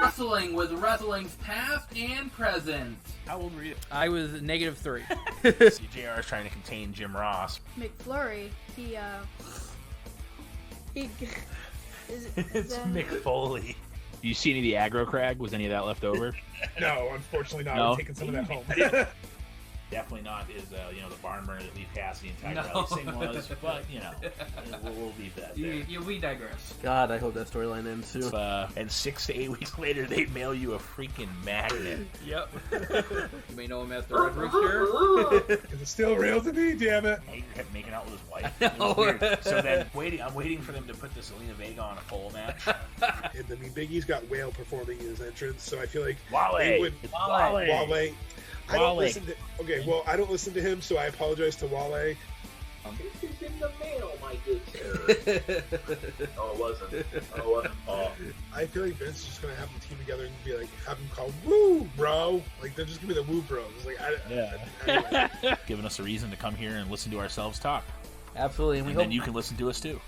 Wrestling with wrestling's past and present. How old were you? I was -3. JR is trying to contain Jim Ross. McFlurry, It's Mick Foley. Do you see any of the aggro crag? Was any of that left over? No, unfortunately not. No? I'm taking some of that home. Definitely not is the barn burner that Lee Cassidy and Tiger Ali Singh was, but we'll leave that there. We digress. God, I hope that storyline ends soon. And 6 to 8 weeks later, they mail you a freaking magnet. Yep. You may know him as the Red Rooster. Is it still real to me? Damn it! He kept making out with his wife. It was weird. So then, I'm waiting for them to put the Selena Vega on a pole match. And I mean, Big E's got Whale performing in his entrance, so I feel like Wale. they would. It's Wale. Wale. I don't Wale. listen to. Okay, well, I don't listen to him, so I apologize to Wale. This is in the mail, my good sir. No, it wasn't. Oh. I feel like Vince is just gonna have them team together and be like, have them called Woo Bro. Like they're just gonna be the Woo Bros. Like, anyway. Giving us a reason to come here and listen to ourselves talk. Absolutely, And then you can listen to us too.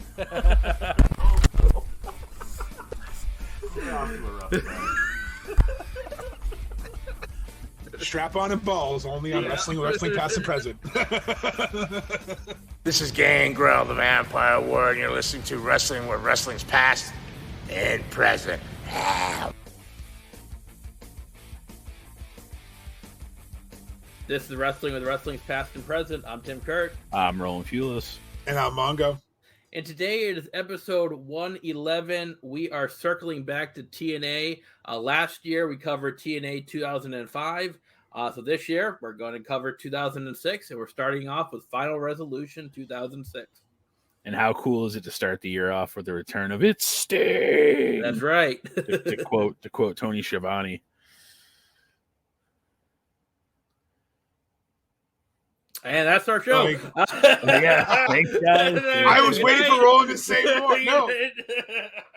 Strap on and balls only on wrestling past and present. This is Gangrel, the Vampire Warrior, and you're listening to Wrestling where Wrestling's past and present. This is Wrestling with Wrestling's Past and Present. I'm Tim Kirk. I'm Roland Fulis. And I'm Mongo. And today it is episode 111. We are circling back to TNA. Last year we covered TNA 2005. So this year we're going to cover 2006, and we're starting off with Final Resolution 2006. And how cool is it to start the year off with the return of It's Sting? That's right. to quote Tony Schiavone. And that's our show. Yeah, thanks guys. I was waiting for Roland to say more. No,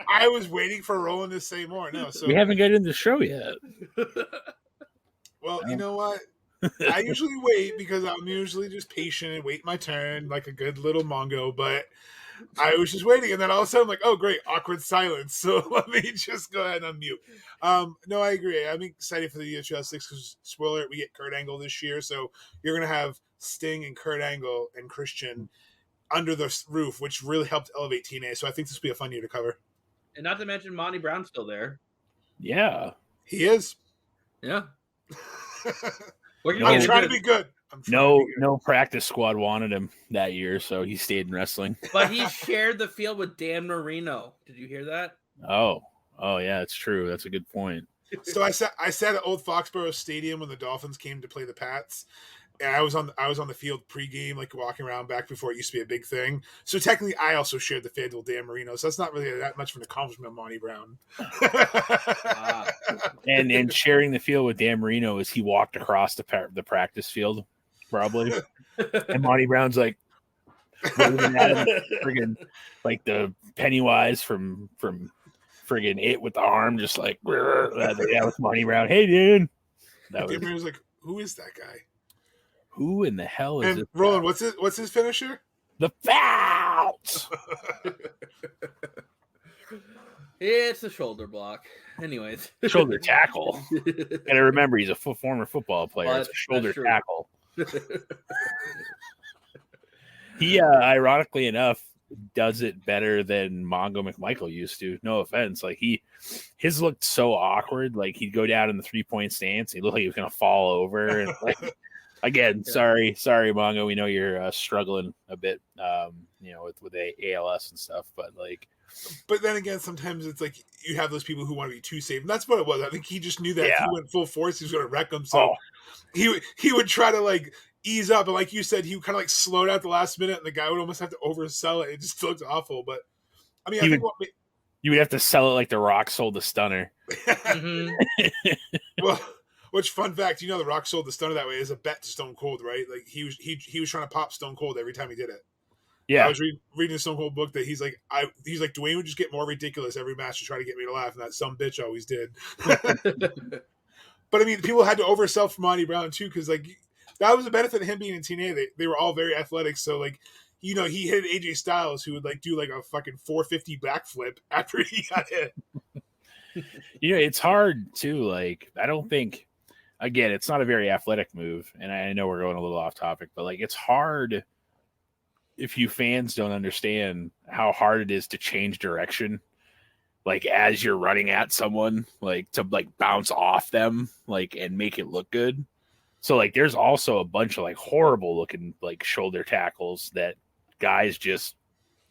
I was waiting for Roland to say more. No, so We haven't got into the show yet. well, you know what? I usually wait because I'm usually just patient and wait my turn like a good little Mongo. But I was just waiting, and then all of a sudden, I'm like, oh, great, awkward silence. So let me just go ahead and unmute. No, I agree. I'm excited for the year 2006 because, spoiler alert, we get Kurt Angle this year. So you're going to have Sting and Kurt Angle and Christian under the roof, which really helped elevate TNA. So I think this will be a fun year to cover. And not to mention Monty Brown's still there. Yeah. He is. Yeah. I'm trying to be good. No practice squad wanted him that year, so he stayed in wrestling. But he shared the field with Dan Marino. Did you hear that? Oh yeah, it's true. That's a good point. So I sat at Old Foxborough Stadium when the Dolphins came to play the Pats. And I was on the field pregame, like walking around back before it used to be a big thing. So technically, I also shared the field with Dan Marino. So that's not really that much of an accomplishment of Monty Brown. And sharing the field with Dan Marino is he walked across the practice field, probably. And Monty Brown's like, waving at him, friggin' like the Pennywise from friggin' It with the arm, just like that was Monty Brown. Hey, dude. Dan Marino's like, who is that guy? Who in the hell is and it? Roland, what's his finisher? The Fouts! It's a shoulder block. Anyways. Shoulder tackle. Gotta remember, he's a former football player. Well, it's a shoulder true. tackle. He, ironically enough, does it better than Mongo McMichael used to. No offense. Like his looked so awkward. Like he'd go down in the 3-point stance. He looked like he was going to fall over. And like, again, sorry, Mongo. We know you're struggling a bit, with ALS and stuff. But then again, sometimes it's like you have those people who want to be too safe, and that's what it was. I think he just knew that if he went full force, he was going to wreck them. So he would try to like ease up, and like you said, he would kind of like slow down at the last minute, and the guy would almost have to oversell it. It just looked awful. But I mean, you would have to sell it like The Rock sold the Stunner. Well. Which, fun fact, The Rock sold the Stunner that way as a bet to Stone Cold, right? Like he was trying to pop Stone Cold every time he did it. Yeah, I was reading a Stone Cold book that he's like Dwayne would just get more ridiculous every match to try to get me to laugh, and that some bitch always did. But I mean, people had to oversell for Monty Brown too, because like that was a benefit of him being in TNA. They were all very athletic, so like he hit AJ Styles, who would like do like a fucking 450 backflip after he got hit. It's hard too. Like, I don't think, again, it's not a very athletic move, and I know we're going a little off topic, but like, it's hard if you fans don't understand how hard it is to change direction, like as you're running at someone, like to like bounce off them, like and make it look good. So like, there's also a bunch of like horrible looking like shoulder tackles that guys just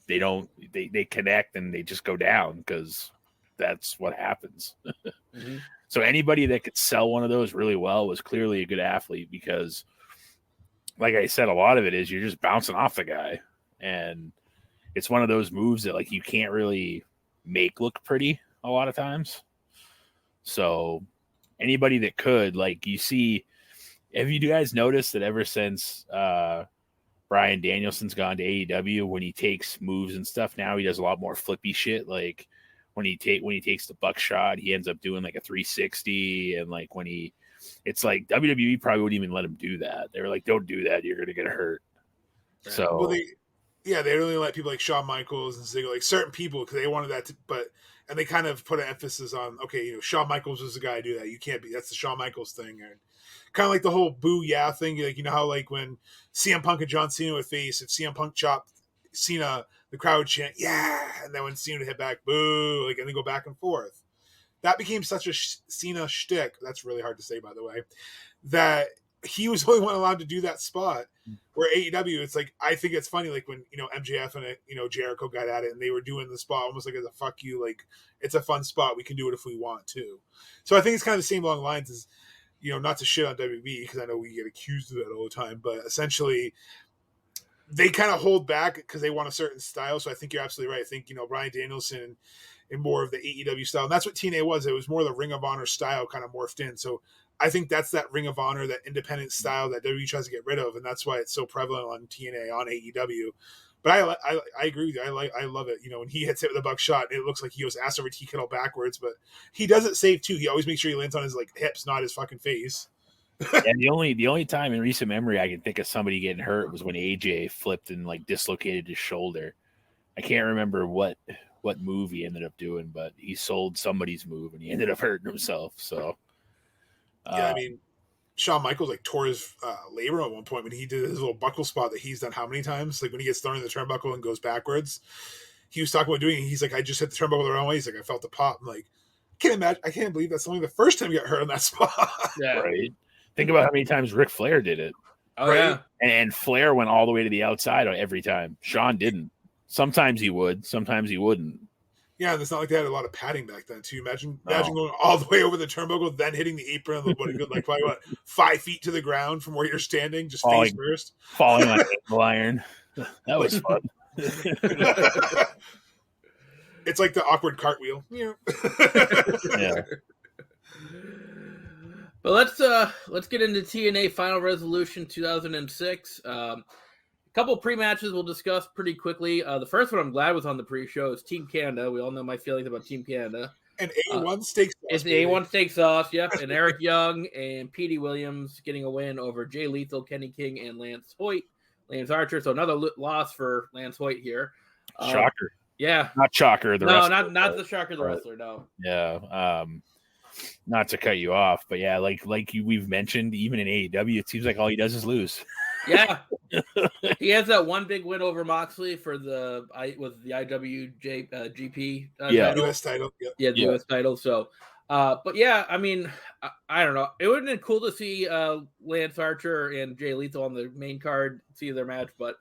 they connect and they just go down because that's what happens. Mm-hmm. So anybody that could sell one of those really well was clearly a good athlete because, like I said, a lot of it is you're just bouncing off the guy, and it's one of those moves that like you can't really make look pretty a lot of times. So anybody that could, like, you see, have you guys noticed that ever since Bryan Danielson's gone to AEW, when he takes moves and stuff now, he does a lot more flippy shit. Like when he takes the buckshot, he ends up doing like a 360, and like it's like WWE probably wouldn't even let him do that. They were like, "Don't do that, you're gonna get hurt." Right. So well, they only let people like Shawn Michaels and Ziggler, like certain people, because they wanted that, and they kind of put an emphasis on, okay, Shawn Michaels was the guy to do that. You can't be. That's the Shawn Michaels thing, and kind of like the whole boo yeah thing. Like how like when CM Punk and John Cena would face, if CM Punk chopped Cena, the crowd would chant yeah, and then when Cena would hit back, boo, like, and they go back and forth. That became such a Cena shtick. That's really hard to say, by the way. That he was the only one allowed to do that spot. Where AEW, it's like, I think it's funny, like when MJF and Jericho got at it, and they were doing the spot almost like as a fuck you, like it's a fun spot, we can do it if we want to. So I think it's kind of the same along lines as, not to shit on WB because I know we get accused of that all the time, but essentially they kind of hold back because they want a certain style. So I think you're absolutely right. I think Bryan Danielson and more of the AEW style, and that's what TNA was. It was more the Ring of Honor style kind of morphed in. So I think that's that Ring of Honor, that independent style that WWE tries to get rid of, and that's why it's so prevalent on TNA, on AEW. But I agree with you. I love it. When he hits it with a buckshot, it looks like he goes ass over tea kettle backwards, but he does it safe too. He always makes sure he lands on his like hips, not his fucking face. And the only time in recent memory I can think of somebody getting hurt was when AJ flipped and like dislocated his shoulder. I can't remember what move he ended up doing, but he sold somebody's move and he ended up hurting himself. So yeah, I mean, Shawn Michaels like tore his labrum at one point when he did his little buckle spot that he's done how many times? Like when he gets thrown in the turnbuckle and goes backwards. He was talking about doing it. He's like, I just hit the turnbuckle the wrong way. He's like, I felt the pop. I'm like, I can't believe that's only the first time you got hurt on that spot. Yeah. Right. Think about how many times Ric Flair did it. Oh, right? Yeah. And Flair went all the way to the outside every time. Shawn didn't. Sometimes he would. Sometimes he wouldn't. Yeah, and it's not like they had a lot of padding back then, too. Imagine going all the way over the turnbuckle, then hitting the apron, like probably 5 feet to the ground from where you're standing, just face first. Falling on ankle iron. That was fun. It's like the awkward cartwheel. Yeah. But let's get into TNA Final Resolution 2006. A couple pre-matches we'll discuss pretty quickly. The first one I'm glad was on the pre-show is Team Canada. We all know my feelings about Team Canada. And A1 Steak Sauce. It's the A1 Steak Sauce, yep. And Eric Young and Petey Williams getting a win over Jay Lethal, Kenny King, and Lance Hoyt. Lance Archer, so another loss for Lance Hoyt here. Shocker. Yeah. Not Shocker, the wrestler. Not the Shocker, the wrestler, no. Yeah. Not to cut you off, but yeah, we've mentioned, even in AEW, it seems like all he does is lose. Yeah. He has that one big win over Moxley for the IWGP title. US title. Yep. Yeah, the US title. So, but yeah, I mean, I don't know. It would have been cool to see Lance Archer and Jay Lethal on the main card, see their match, but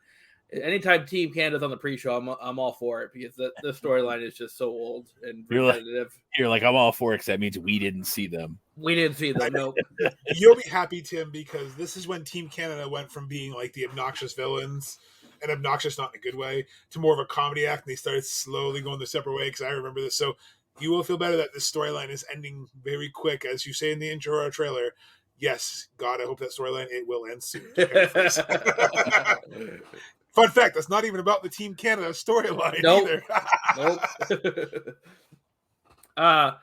anytime Team Canada's on the pre-show, I'm all for it because the storyline is just so old and repetitive. You're like, I'm all for it because that means we didn't see them. We didn't see them, no. You'll be happy, Tim, because this is when Team Canada went from being like the obnoxious villains, and obnoxious not in a good way, to more of a comedy act, and they started slowly going their separate way, because I remember this. So you will feel better that this storyline is ending very quick, as you say in the intro or trailer. Yes, God, I hope that storyline, it will end soon. Fun fact, that's not even about the Team Canada storyline either. Nope.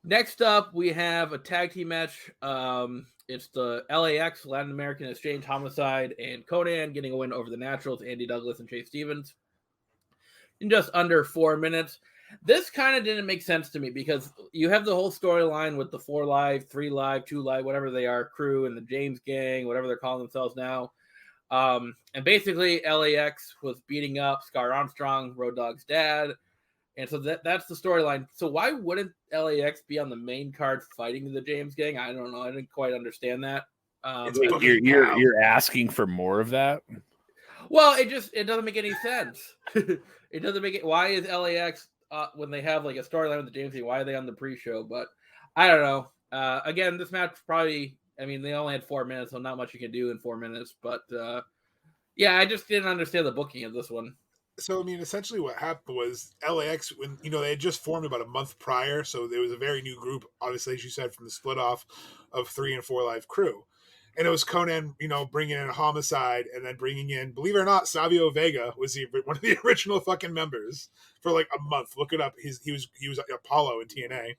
Next up, we have a tag team match. It's the LAX, Latin American Exchange Homicide, and Conan getting a win over the Naturals, Andy Douglas and Chase Stevens, in just under 4 minutes. This kind of didn't make sense to me because you have the whole storyline with the 4 Live, 3 Live, 2 Live, whatever they are, crew and the James Gang, whatever they're calling themselves now. And basically, LAX was beating up Scar Armstrong, Road Dogg's dad. And so that's the storyline. So why wouldn't LAX be on the main card fighting the James Gang? I don't know. I didn't quite understand that. Wait, you're asking for more of that? Well, it doesn't make any sense. It doesn't make it. Why is LAX when they have like a storyline with the James Gang? Why are they on the pre-show? But I don't know. Again, this match probably. I mean, they only had 4 minutes, so not much you can do in 4 minutes. But yeah, I just didn't understand the booking of this one. So, I mean, essentially what happened was LAX, when, they had just formed about a month prior, so there was a very new group, obviously, as you said, from the split off of 3 and 4 Live crew. And it was Conan, bringing in Homicide and then bringing in, believe it or not, Savio Vega was one of the original fucking members for like a month. Look it up. He was Apollo in TNA.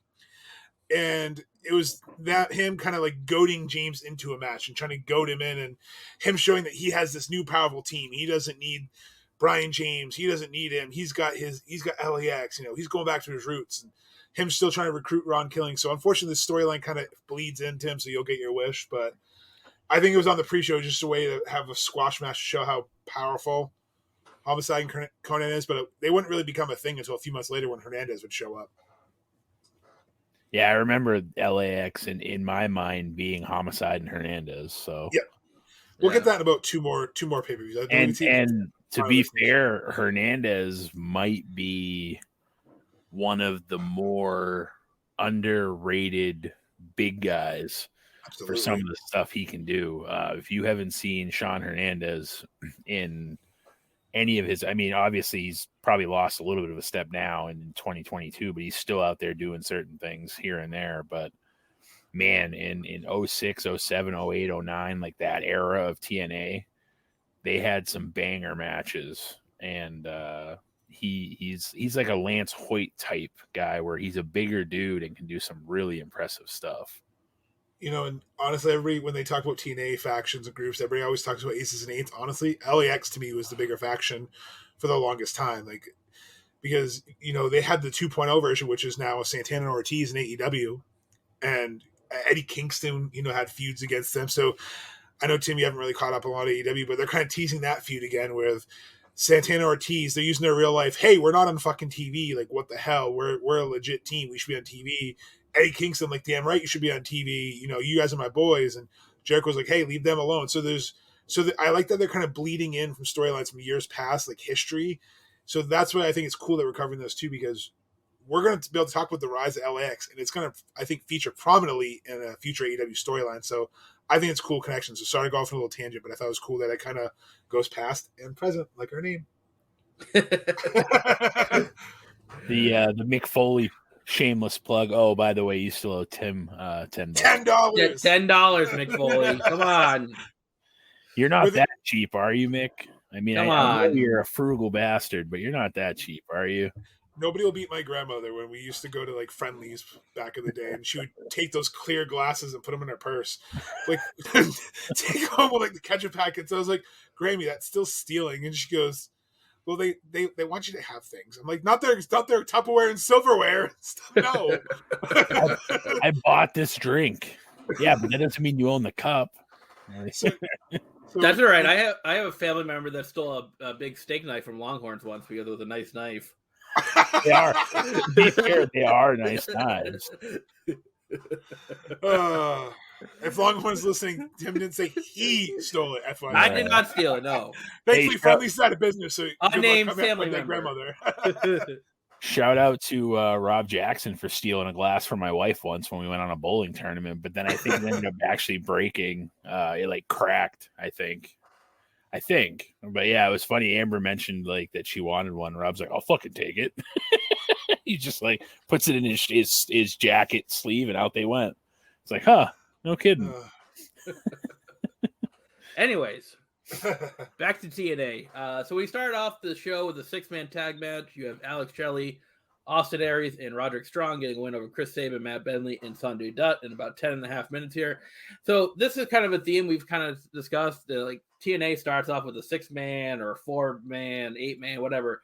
And it was him kind of like goading James into a match and trying to goad him in, and him showing that he has this new powerful team. He doesn't need Brian James. He doesn't need him. He's got LAX. He's going back to his roots. And him still trying to recruit Ron Killing. So unfortunately, the storyline kind of bleeds into him, so you'll get your wish. But I think it was on the pre-show just a way to have a squash match to show how powerful Homicide and Conan is. But they wouldn't really become a thing until a few months later when Hernandez would show up. Yeah, I remember LAX in my mind being Homicide and Hernandez. So yeah, we'll get that in about two more pay-per-views. And to be fair, Hernandez might be one of the more underrated big guys. Absolutely. For some of the stuff he can do. If you haven't seen Sean Hernandez in any of his, I mean, obviously he's probably lost a little bit of a step now in 2022, but he's still out there doing certain things here and there. But man, in 06, 07, 08, 09, like that era of TNA, they had some banger matches, and he's like a Lance Hoyt type guy where he's a bigger dude and can do some really impressive stuff. And honestly, everybody, when they talk about TNA factions and groups, everybody always talks about aces and eights. Honestly, LAX to me was the bigger faction for the longest time. Like, because, they had the 2.0 version, which is now Santana and Ortiz in AEW. And Eddie Kingston, had feuds against them. So I know, Tim, you haven't really caught up on a lot of AEW, but they're kind of teasing that feud again with Santana Ortiz. They're using their real life, hey, we're not on fucking TV. Like, what the hell? We're a legit team. We should be on TV. Eddie Kingston, like, damn right, you should be on TV. You guys are my boys. And Jericho's like, hey, leave them alone. So I like that they're kind of bleeding in from storylines from years past, like history. So that's why I think it's cool that we're covering those too, because we're going to be able to talk about the rise of LAX, and it's going to, I think, feature prominently in a future AEW storyline. So I think it's cool connection. So sorry to go off on a little tangent, but I thought it was cool that it kind of goes past and present, like our name. The Mick Foley shameless plug. Oh, by the way, you still owe Tim $10. $10. $10, Mick Foley. Come on. You're not that cheap, are you, Mick? I mean, I know you're a frugal bastard, but you're not that cheap, are you? Nobody will beat my grandmother when we used to go to like Friendlies back in the day, and she would take those clear glasses and put them in her purse, like take home with like the ketchup packets. I was like, Grammy, that's still stealing. And she goes, well, they want you to have things. I'm like, not their Tupperware and silverware and stuff. No. I bought this drink. Yeah, but that doesn't mean you own the cup. So that's all right. I have a family member that stole a big steak knife from Longhorns once because it was a nice knife. They are. To be fair, they are nice knives. If Longhorn's listening, Tim didn't say he stole it. FYI. I did not steal it. No. Thankfully, Friendly's out of business. So unnamed family member. Grandmother. Shout out to Rob Jackson for stealing a glass from my wife once when we went on a bowling tournament. But then I think it ended up actually breaking. It like cracked. I think. But yeah, it was funny. Amber mentioned like that she wanted one. Rob's like, I'll fucking take it. He just like puts it in his jacket sleeve and out they went. It's like, huh, no kidding. Anyways, back to TNA. So we started off the show with a 6-man tag match. You have Alex Shelley, Austin Aries, and Roderick Strong getting a win over Chris Sabin, Matt Bentley, and Sanjay Dutt in about 10.5 minutes here. So this is kind of a theme we've kind of discussed. Like TNA starts off with a 6-man or a 4-man, 8-man, whatever.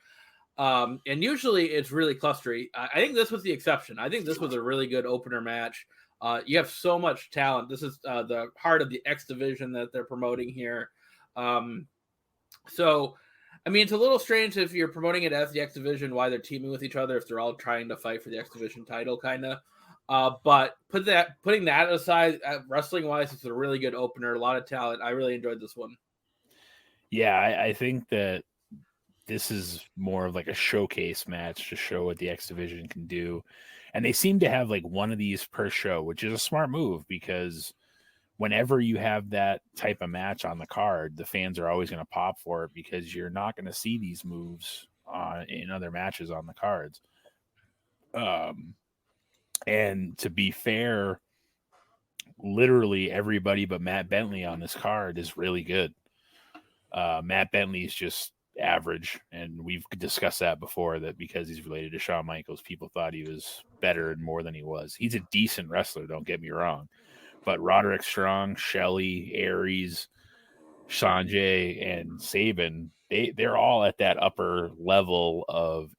And usually it's really clustery. I think this was the exception. I think this was a really good opener match. You have so much talent. This is the heart of the X division that they're promoting here. So, I mean, it's a little strange if you're promoting it as the X division, why they're teaming with each other if they're all trying to fight for the X division title, kind of. But putting that aside, wrestling wise, it's a really good opener. A lot of talent. I really enjoyed this one. Yeah, I think that this is more of like a showcase match to show what the X division can do. And they seem to have like one of these per show, which is a smart move because whenever you have that type of match on the card, the fans are always going to pop for it because you're not going to see these moves in other matches on the cards. And to be fair, literally everybody but Matt Bentley on this card is really good. Matt Bentley is just average, and we've discussed that before, that because he's related to Shawn Michaels, people thought he was better and more than he was. He's a decent wrestler, don't get me wrong, but Roderick Strong, Shelley, Aries, Sanjay, and Sabin, they're all at that upper level of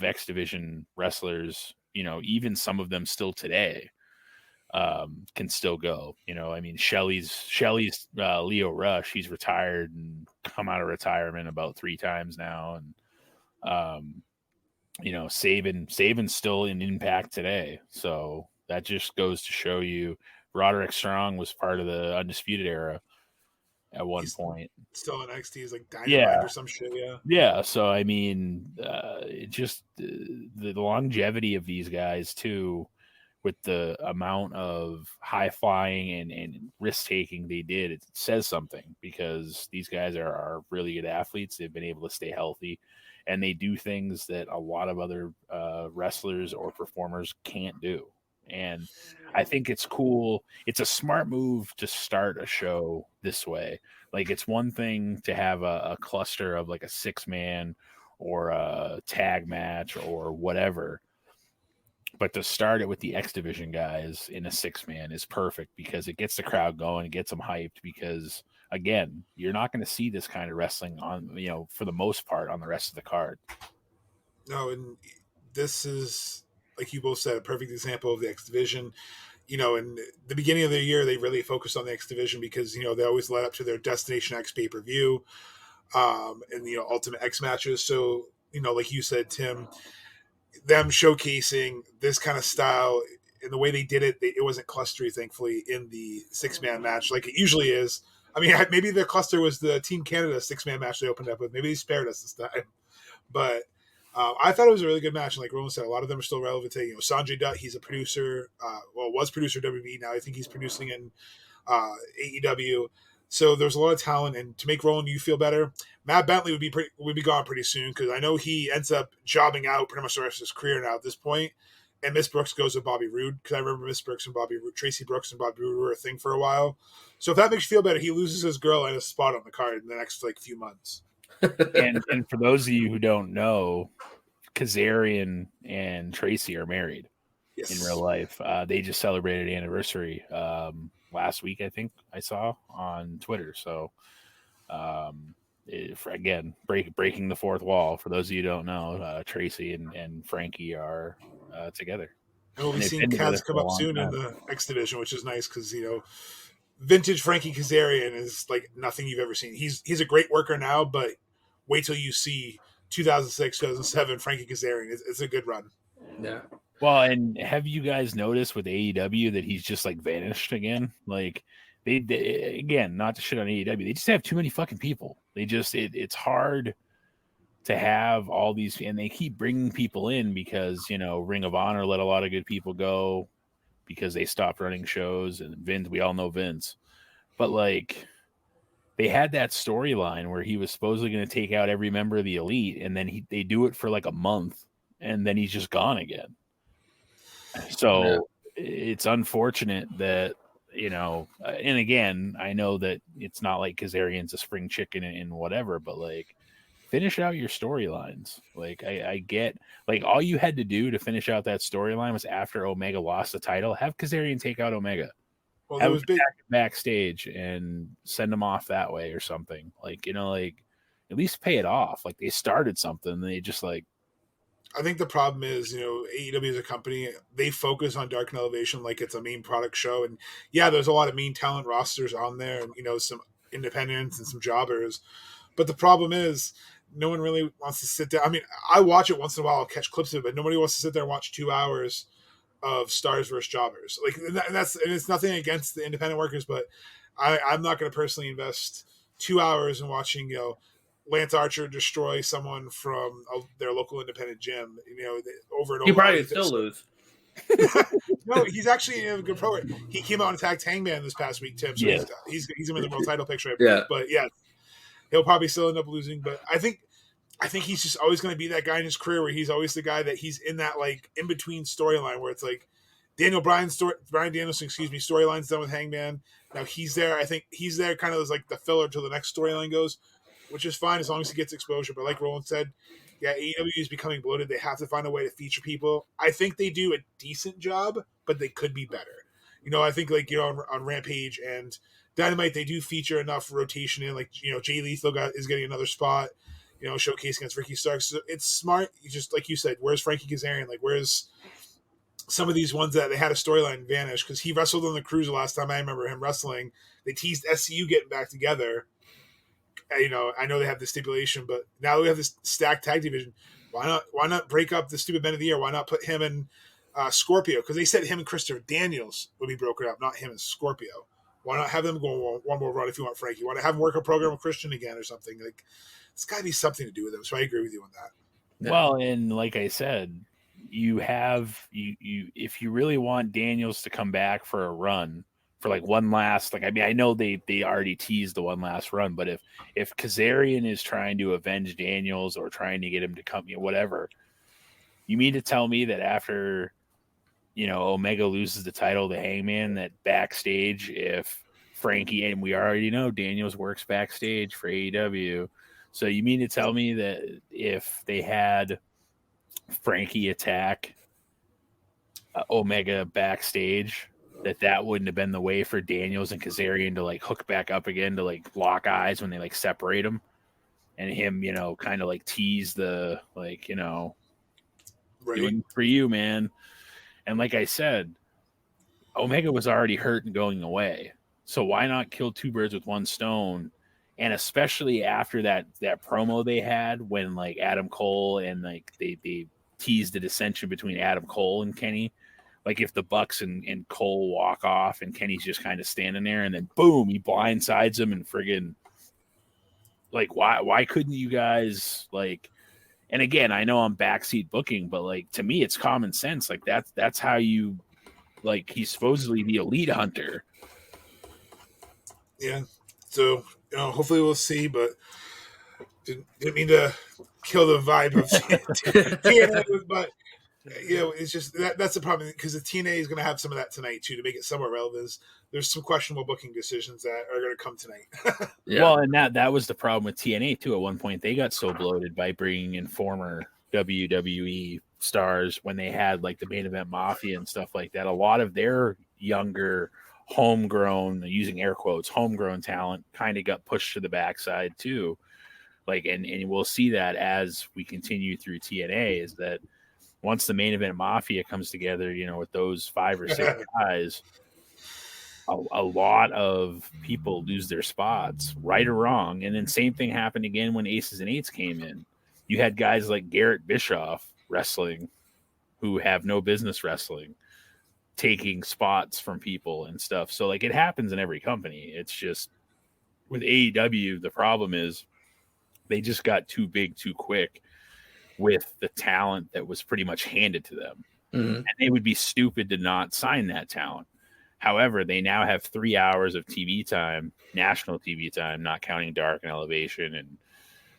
X division wrestlers. You know, even some of them still today can still go. You know, I mean, Shelley's Leo Rush. He's retired and come out of retirement about 3 times now, and you know, Sabin's still in Impact today. So that just goes to show you, Roderick Strong was part of the Undisputed Era at one point. Still in NXT, he's like Dynamite Yeah. or some shit. Yeah. Yeah. So I mean, just the longevity of these guys too, with the amount of high flying and risk taking they did, it says something, because these guys are really good athletes. They've been able to stay healthy, and they do things that a lot of other wrestlers or performers can't do. And I think it's cool. It's a smart move to start a show this way. Like, it's one thing to have a cluster of like a 6-man or a tag match or whatever, but to start it with the X division guys in a 6-man is perfect, because it gets the crowd going, it gets them hyped, because again, you're not going to see this kind of wrestling on, you know, for the most part on the rest of the card. No, and this is, like you both said, a perfect example of the X division. You know, in the beginning of the year, they really focused on the X division because, you know, they always led up to their Destination X pay-per-view, and, you know, Ultimate X matches. So, you know, like you said, Tim, them showcasing this kind of style and the way they did it, it wasn't clustery, thankfully, in the 6-man match like it usually is. I mean, maybe the cluster was the Team Canada 6-man match they opened up with. Maybe they spared us this time. But I thought it was a really good match. And like Roland said, a lot of them are still relevant today. You know, Sanjay Dutt, he's a producer, was producer WWE. Now I think he's producing in AEW. So there's a lot of talent, and to make Roland you feel better, Matt Bentley would be gone pretty soon, because I know he ends up jobbing out pretty much the rest of his career now at this point. And Miss Brooks goes with Bobby Roode, because I remember Miss Brooks and Tracy Brooks and Bobby Roode were a thing for a while. So if that makes you feel better, he loses his girl and a spot on the card in the next like few months. and for those of you who don't know, Kazarian and Tracy are married. Yes. In real life. They just celebrated an anniversary last week, I think I saw on Twitter. So again, breaking the fourth wall. For those of you who don't know, Tracy and Frankie are together. And we'll be seeing Kaz come up soon in the X division, which is nice, because, you know, vintage Frankie Kazarian is like nothing you've ever seen. He's a great worker now, but wait till you see 2006, 2007 Frankie Kazarian. It's a good run. Yeah. Well, and have you guys noticed with AEW that he's just like vanished again? Like they again, not to shit on AEW, they just have too many fucking people. They just it's hard to have all these, and they keep bringing people in because, you know, Ring of Honor let a lot of good people go because they stopped running shows, and Vince, we all know Vince, but like they had that storyline where he was supposedly going to take out every member of the Elite, and then they do it for like a month, and then he's just gone again. So it's unfortunate that, you know, and again, I know that it's not like Kazarian's a spring chicken and whatever, but like, finish out your storylines. Like, I get, like, all you had to do to finish out that storyline was after Omega lost the title, have Kazarian take out Omega. Well, there was backstage and send him off that way or something. Like, you know, like, at least pay it off. Like, they started something and they just like I think the problem is, AEW as a company, they focus on Dark and Elevation like it's a main product show. And yeah, there's a lot of main talent rosters on there and, some independents and some jobbers. But the problem is no one really wants to sit down. I mean, I watch it once in a while, I'll catch clips of it, but nobody wants to sit there and watch 2 hours of stars versus jobbers. Like, and it's nothing against the independent workers, but I'm not going to personally invest 2 hours in watching, Lance Archer destroy someone from their local independent gym, over and over. You probably still lose. No, he's actually a good pro. He came out and attacked Hangman this past week, Tim. So Yeah. he's in the world title picture. Yeah. But yeah, he'll probably still end up losing. But I think he's just always going to be that guy in his career where he's always the guy that he's in that like in between storyline where it's like Brian Danielson, storyline's done with Hangman. Now he's there. I think he's there kind of as like the filler till the next storyline goes, which is fine as long as he gets exposure. But like Roland said, yeah, AEW is becoming bloated. They have to find a way to feature people. I think they do a decent job, but they could be better. I think like, on Rampage and Dynamite, they do feature enough rotation in, like, Jay Lethal is getting another spot, showcase against Ricky Starks. So it's smart. Just like you said, where's Frankie Kazarian? Like, where's some of these ones that they had a storyline vanish? Because he wrestled on the cruise the last time I remember him wrestling. They teased SCU getting back together. I know they have the stipulation, but now we have this stacked tag division. Why not break up the stupid Men of the Year? Why not put him and Scorpio? Because they said him and Christopher Daniels would be broken up, not him and Scorpio. Why not have them go one more run if you want Frankie? Why not have him work a program with Christian again or something? Like, it's got to be something to do with them. So I agree with you on that. Well, and like I said, you if you really want Daniels to come back for a run, for like one last, I know they already teased the one last run, but if Kazarian is trying to avenge Daniels or trying to get him to come, whatever, you mean to tell me that after, Omega loses the title to Hangman, that backstage, if Frankie, and we already know Daniels works backstage for AEW, so you mean to tell me that if they had Frankie attack Omega backstage, that wouldn't have been the way for Daniels and Kazarian to like hook back up again, to like lock eyes when they like separate them, and him, kind of like tease the like, Right. doing for you, man. And like I said, Omega was already hurt and going away, so why not kill two birds with one stone? And especially after that promo they had when like Adam Cole and like they teased the dissension between Adam Cole and Kenny. Like if the Bucks and Cole walk off and Kenny's just kind of standing there, and then boom, he blindsides him and friggin' like why couldn't you guys like? And again, I know I'm backseat booking, but like to me, it's common sense. Like that's how you like. He's supposedly the elite hunter. Yeah. So hopefully we'll see, but didn't mean to kill the vibe of TNA, but. It's just that's the problem, because the TNA is going to have some of that tonight too to make it somewhat relevant. There's some questionable booking decisions that are going to come tonight. Yeah. Well, and that was the problem with TNA too. At one point, they got so bloated by bringing in former WWE stars when they had like the Main Event Mafia and stuff like that. A lot of their younger, homegrown, using air quotes, homegrown talent kind of got pushed to the backside too. Like, and we'll see that as we continue through TNA, is that once the Main Event Mafia comes together, with those 5 or 6 guys, a lot of people lose their spots, right or wrong. And then same thing happened again when Aces and Eights came in. You had guys like Garrett Bischoff wrestling who have no business wrestling, taking spots from people and stuff. So like it happens in every company. It's just with AEW, the problem is they just got too big too quick with the talent that was pretty much handed to them. Mm-hmm. And they would be stupid to not sign that talent. However, they now have 3 hours of TV time, national TV time, not counting Dark and Elevation and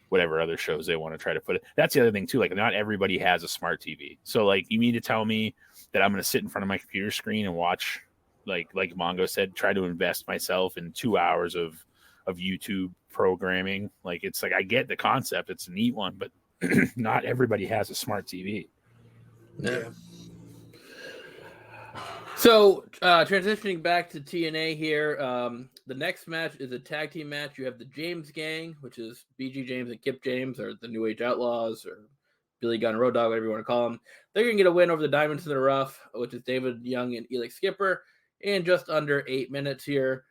whatever other shows they want to try to put it. That's the other thing too. Like not everybody has a smart TV. So like you mean to tell me that I'm going to sit in front of my computer screen and watch, like Mongo said, try to invest myself in 2 hours of YouTube programming? Like it's like, I get the concept. It's a neat one, but not everybody has a smart TV. Yeah. So transitioning back to TNA here, the next match is a tag team match. You have the James Gang, which is BG James and Kip James, or the New Age Outlaws, or Billy Gunn, Road Dogg, whatever you want to call them. They're going to get a win over the Diamonds in the Rough, which is David Young and Elix Skipper, in just under 8 minutes here.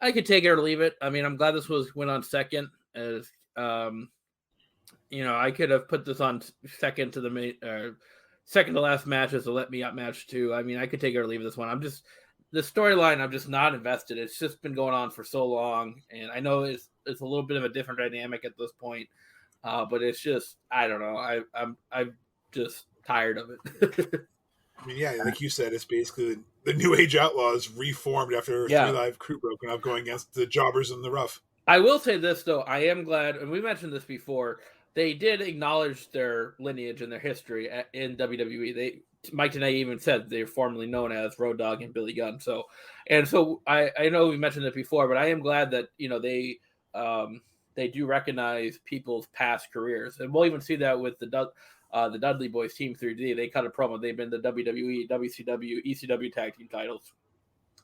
I could take it or leave it. I mean, I'm glad this went on second. As I could have put this on second to the second to last match as a Let Me Up match too. I mean, I could take it or leave this one. The storyline, I'm just not invested. It's just been going on for so long, and I know it's a little bit of a different dynamic at this point, but it's just, I don't know. I'm just tired of it. I mean, yeah, like you said, it's basically the New Age Outlaws reformed after 3 Live Crew broken up, going against the Jobbers in the Rough. I will say this, though. I am glad, and we mentioned this before, they did acknowledge their lineage and their history in WWE. Mike TNA even said they're formerly known as Road Dogg and Billy Gunn. So I know we mentioned it before, but I am glad that they do recognize people's past careers, and we'll even see that with the Dudley Boys Team 3D. They cut a promo. They've been the WWE, WCW, ECW tag team titles.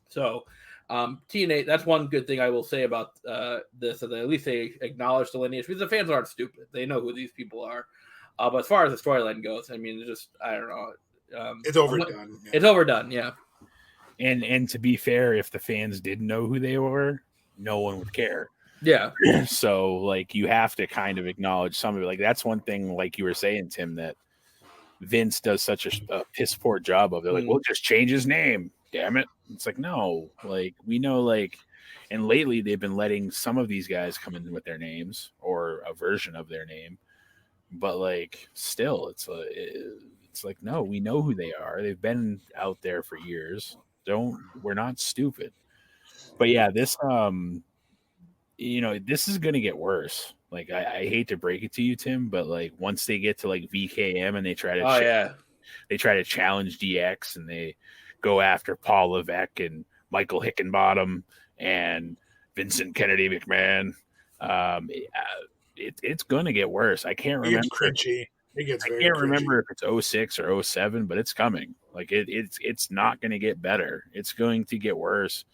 So TNA, that's one good thing I will say about this, is that at least they acknowledge the lineage, because the fans aren't stupid. They know who these people are. But as far as the storyline goes, I mean, I don't know. It's overdone. It's overdone, yeah. And to be fair, if the fans didn't know who they were, no one would care. Yeah. So, like, you have to kind of acknowledge some of it. Like, that's one thing, like you were saying, Tim, that Vince does such a piss poor job of. They're like, we'll just change his name. Damn it. It's like, no. Like, we know, like, and lately they've been letting some of these guys come in with their names or a version of their name. But, like, still, it's like, no, we know who they are. They've been out there for years. We're not stupid. But yeah, this this is gonna get worse. Like, I hate to break it to you, Tim, but like once they get to like VKM and they try to challenge DX and they go after Paul Levesque and Michael Hickenbottom and Vincent Kennedy McMahon, it's gonna get worse. I can't remember. It's cringy. I can't remember if it's 06 or 07, but it's coming. Like it's not going to get better. It's going to get worse.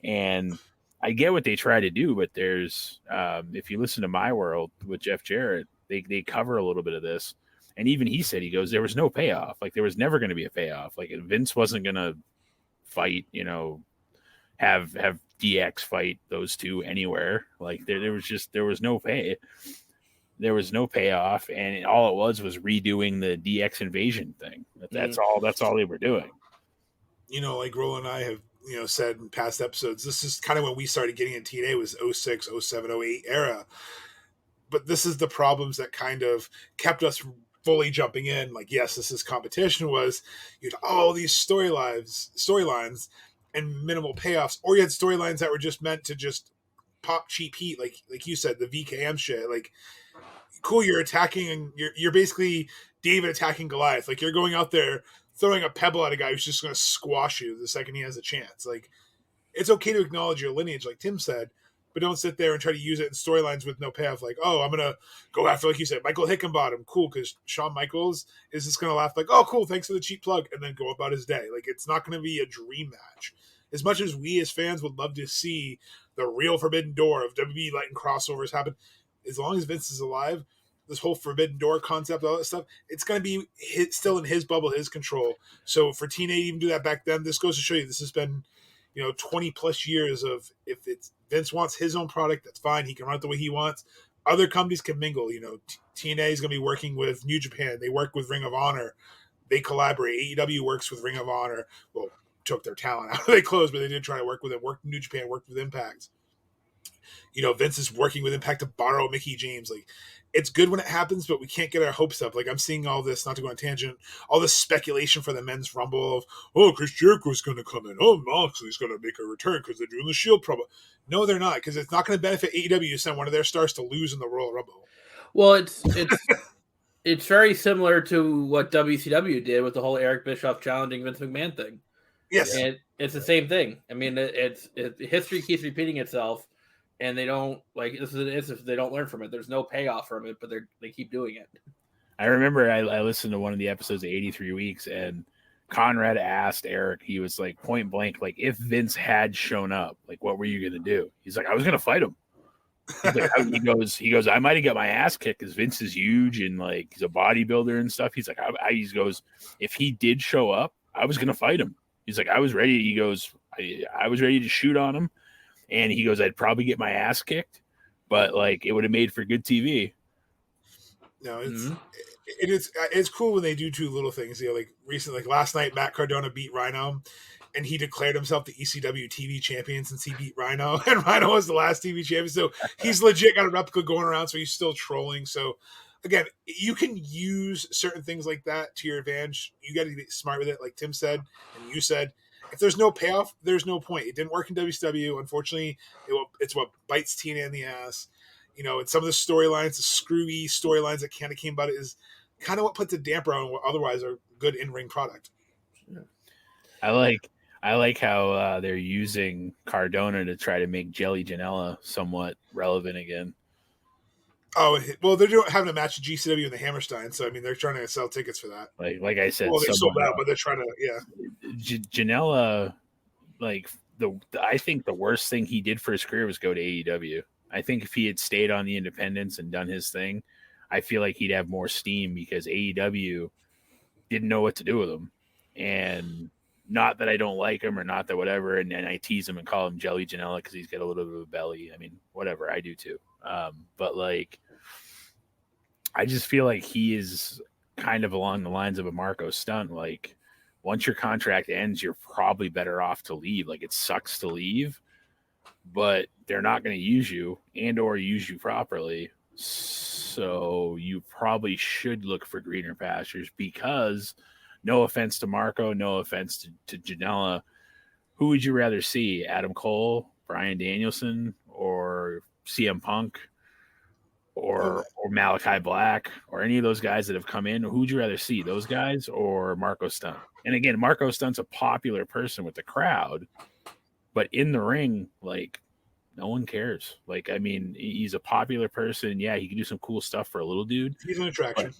And I get what they try to do, but there's if you listen to My World with Jeff Jarrett, they cover a little bit of this. And even he said, he goes, there was no payoff. Like, there was never going to be a payoff. Like, Vince wasn't going to fight, have DX fight those two anywhere. Like, there was no pay. There was no payoff, and all it was redoing the DX invasion thing. That's all they were doing. Like Roland and I have, said in past episodes, this is kind of when we started getting in TNA, was 06, 07, 08 era. But this is the problems that kind of kept us fully jumping in. Like, yes, this is competition, was you had all these storylines and minimal payoffs, or you had storylines that were just meant to just pop cheap heat, like you said, the VKM shit. Like, cool, you're attacking, and you're basically David attacking Goliath. Like, you're going out there throwing a pebble at a guy who's just going to squash you the second he has a chance. Like, it's okay to acknowledge your lineage, like Tim said, but don't sit there and try to use it in storylines with no payoff. Like, oh, I'm going to go after, like you said, Michael Hickenbottom. Cool, because Shawn Michaels is just going to laugh like, oh, cool, thanks for the cheap plug, and then go about his day. Like, it's not going to be a dream match. As much as we as fans would love to see the real Forbidden Door of WWE letting crossovers happen, as long as Vince is alive, this whole Forbidden Door concept, all that stuff, it's going to be still in his bubble, his control. So for TNA to even do that back then, this goes to show you this has been, 20 plus years of, if it's Vince wants his own product, that's fine. He can run it the way he wants. Other companies can mingle. TNA is going to be working with New Japan. They work with Ring of Honor. They collaborate. AEW works with Ring of Honor. Well, took their talent out. They closed, but they did try to work with it. Worked with New Japan, worked with Impact. Vince is working with Impact to borrow Mickey James. Like, it's good when it happens, but we can't get our hopes up. Like, I'm seeing all this, not to go on a tangent, all this speculation for the men's rumble of, oh, Chris Jericho's going to come in. Oh, Moxley's going to make a return because they're doing the Shield promo. No, they're not, because it's not going to benefit AEW to send one of their stars to lose in the Royal Rumble. Well, it's very similar to what WCW did with the whole Eric Bischoff challenging Vince McMahon thing. Yes. And it's the same thing. I mean, history keeps repeating itself. And they don't, like, this is an instance, they don't learn from it. There's no payoff from it, but they keep doing it. I remember I listened to one of the episodes of 83 Weeks, and Conrad asked Eric, he was like, point blank, like, if Vince had shown up, like, what were you going to do? He's like, I was going to fight him. He's like, he goes, I might have got my ass kicked because Vince is huge and like he's a bodybuilder and stuff. He's like, he goes, if he did show up, I was gonna fight him. He's like, I was ready. He goes, I was ready to shoot on him, and he goes, I'd probably get my ass kicked, but like it would have made for good TV. No, it's cool when they do two little things. You know, like recently, like last night, Matt Cardona beat Rhino, and he declared himself the ECW TV champion since he beat Rhino, and Rhino was the last TV champion. So he's legit got a replica going around. So he's still trolling. So again, you can use certain things like that to your advantage. You got to be smart with it, like Tim said, and you said. If there's no payoff, there's no point. It didn't work in WCW. Unfortunately, it's what bites TNA in the ass. You know, and some of the storylines, the screwy storylines that kind of came about it is kind of what puts a damper on what otherwise are good in-ring product. I like how they're using Cardona to try to make Jelly Janela somewhat relevant again. Oh, well, they're having a match at GCW in the Hammerstein, so I mean, they're trying to sell tickets for that. Like I said, well, they sold out, but they're trying to, yeah. Janela, like I think the worst thing he did for his career was go to AEW. I think if he had stayed on the independents and done his thing, I feel like he'd have more steam because AEW didn't know what to do with him. And not that I don't like him or not that whatever, and then I tease him and call him Jelly Janela because he's got a little bit of a belly. I mean, whatever, I do too. But like, I just feel like he is kind of along the lines of a Marco Stunt. Like, once your contract ends, you're probably better off to leave. Like, it sucks to leave, but they're not going to use you and or use you properly. So you probably should look for greener pastures because, no offense to Marco, no offense to Janela, who would you rather see? Adam Cole, Bryan Danielson, or CM Punk, or Malachi Black, or any of those guys that have come in? Who would you rather see, those guys or Marco Stunt? And again, Marco Stunt's a popular person with the crowd, but in the ring, like, no one cares. Like, I mean, he's a popular person. Yeah, he can do some cool stuff for a little dude. He's an attraction.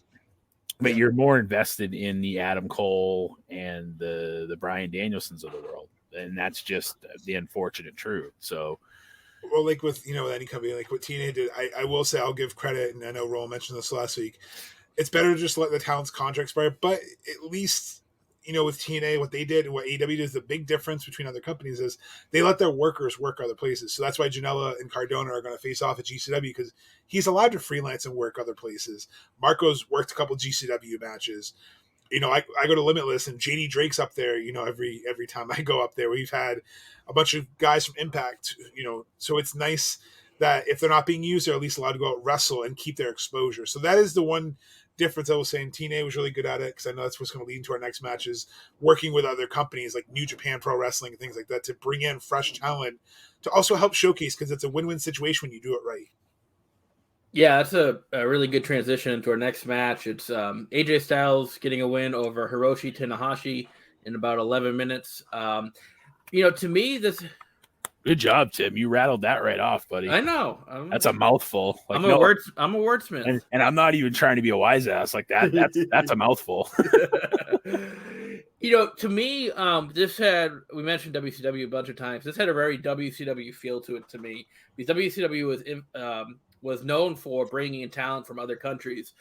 But you're more invested in the Adam Cole and the Bryan Danielsons of the world. And that's just the unfortunate truth. So, well, like with, you know, any company, like what TNA did, I will say, I'll give credit, and I know Roll mentioned this last week. It's better to just let the talent's contract expire, but at least, you know, with TNA, what they did and what AEW does, the big difference between other companies is they let their workers work other places. So that's why Janela and Cardona are going to face off at GCW, because he's allowed to freelance and work other places. Marco's worked a couple GCW matches. You know, I go to Limitless and JD Drake's up there, you know, every time I go up there. We've had a bunch of guys from Impact, you know, so it's nice that if they're not being used, they're at least allowed to go out wrestle and keep their exposure. So that is the one difference I was saying. TNA was really good at it, because I know that's what's going to lead into our next matches, working with other companies like New Japan Pro Wrestling and things like that to bring in fresh talent to also help showcase, because it's a win-win situation when you do it right. Yeah, that's a really good transition into our next match. It's AJ Styles getting a win over Hiroshi Tanahashi in about 11 minutes. You know, to me, this... Good job, Tim. You rattled that right off, buddy. I know. That's a mouthful. Like, I'm a wordsmith. And I'm not even trying to be a wise ass like that. That's a mouthful. You know, to me, we mentioned WCW a bunch of times. This had a very WCW feel to it to me, because WCW was known for bringing in talent from other countries.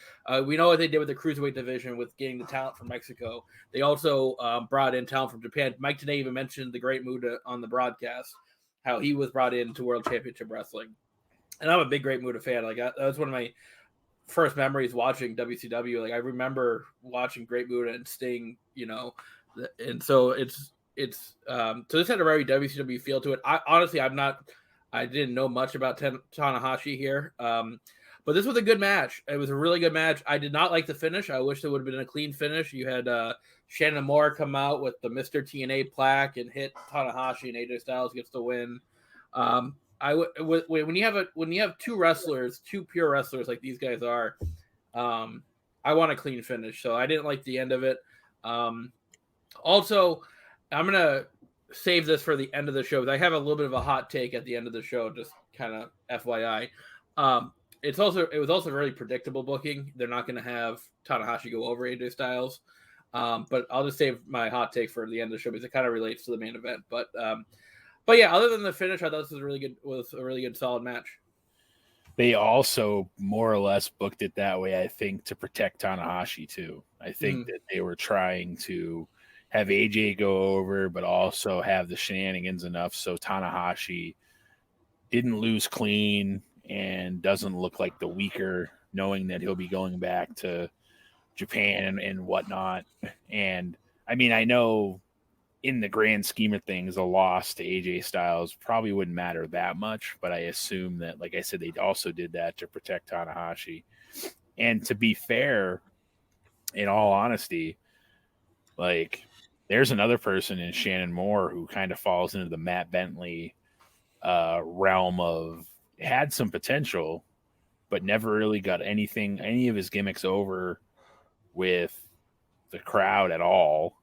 We know what they did with the cruiserweight division with getting the talent from Mexico. They also brought in talent from Japan. Mike today even mentioned the Great Muta on the broadcast, how he was brought into World Championship Wrestling. And I'm a big Great Muta fan. Like, that was one of my first memories watching WCW. Like, I remember watching Great Muta and Sting, you know, and so so this had a very WCW feel to it. I didn't know much about Tanahashi here, but this was a good match. It was a really good match. I did not like the finish. I wish there would have been a clean finish. You had Shannon Moore come out with the Mr. TNA plaque and hit Tanahashi, and AJ Styles gets the win. When you have two pure wrestlers like these guys are, I want a clean finish. So I didn't like the end of it. Also, I'm gonna save this for the end of the show. I have a little bit of a hot take at the end of the show, just kind of FYI. It was also very predictable booking. They're not going to have Tanahashi go over AJ Styles, but I'll just save my hot take for the end of the show because it kind of relates to the main event. But yeah, other than the finish, I thought this was a really good solid match. They also more or less booked it that way, I think, to protect Tanahashi too. I think that they were trying to have AJ go over, but also have the shenanigans enough so Tanahashi didn't lose clean and doesn't look like the weaker, knowing that he'll be going back to Japan and whatnot. And I mean, I know in the grand scheme of things, a loss to AJ Styles probably wouldn't matter that much, but I assume that, like I said, they also did that to protect Tanahashi. And to be fair, in all honesty, like there's another person in Shannon Moore who kind of falls into the Matt Bentley realm of had some potential, but never really got any of his gimmicks over with the crowd at all.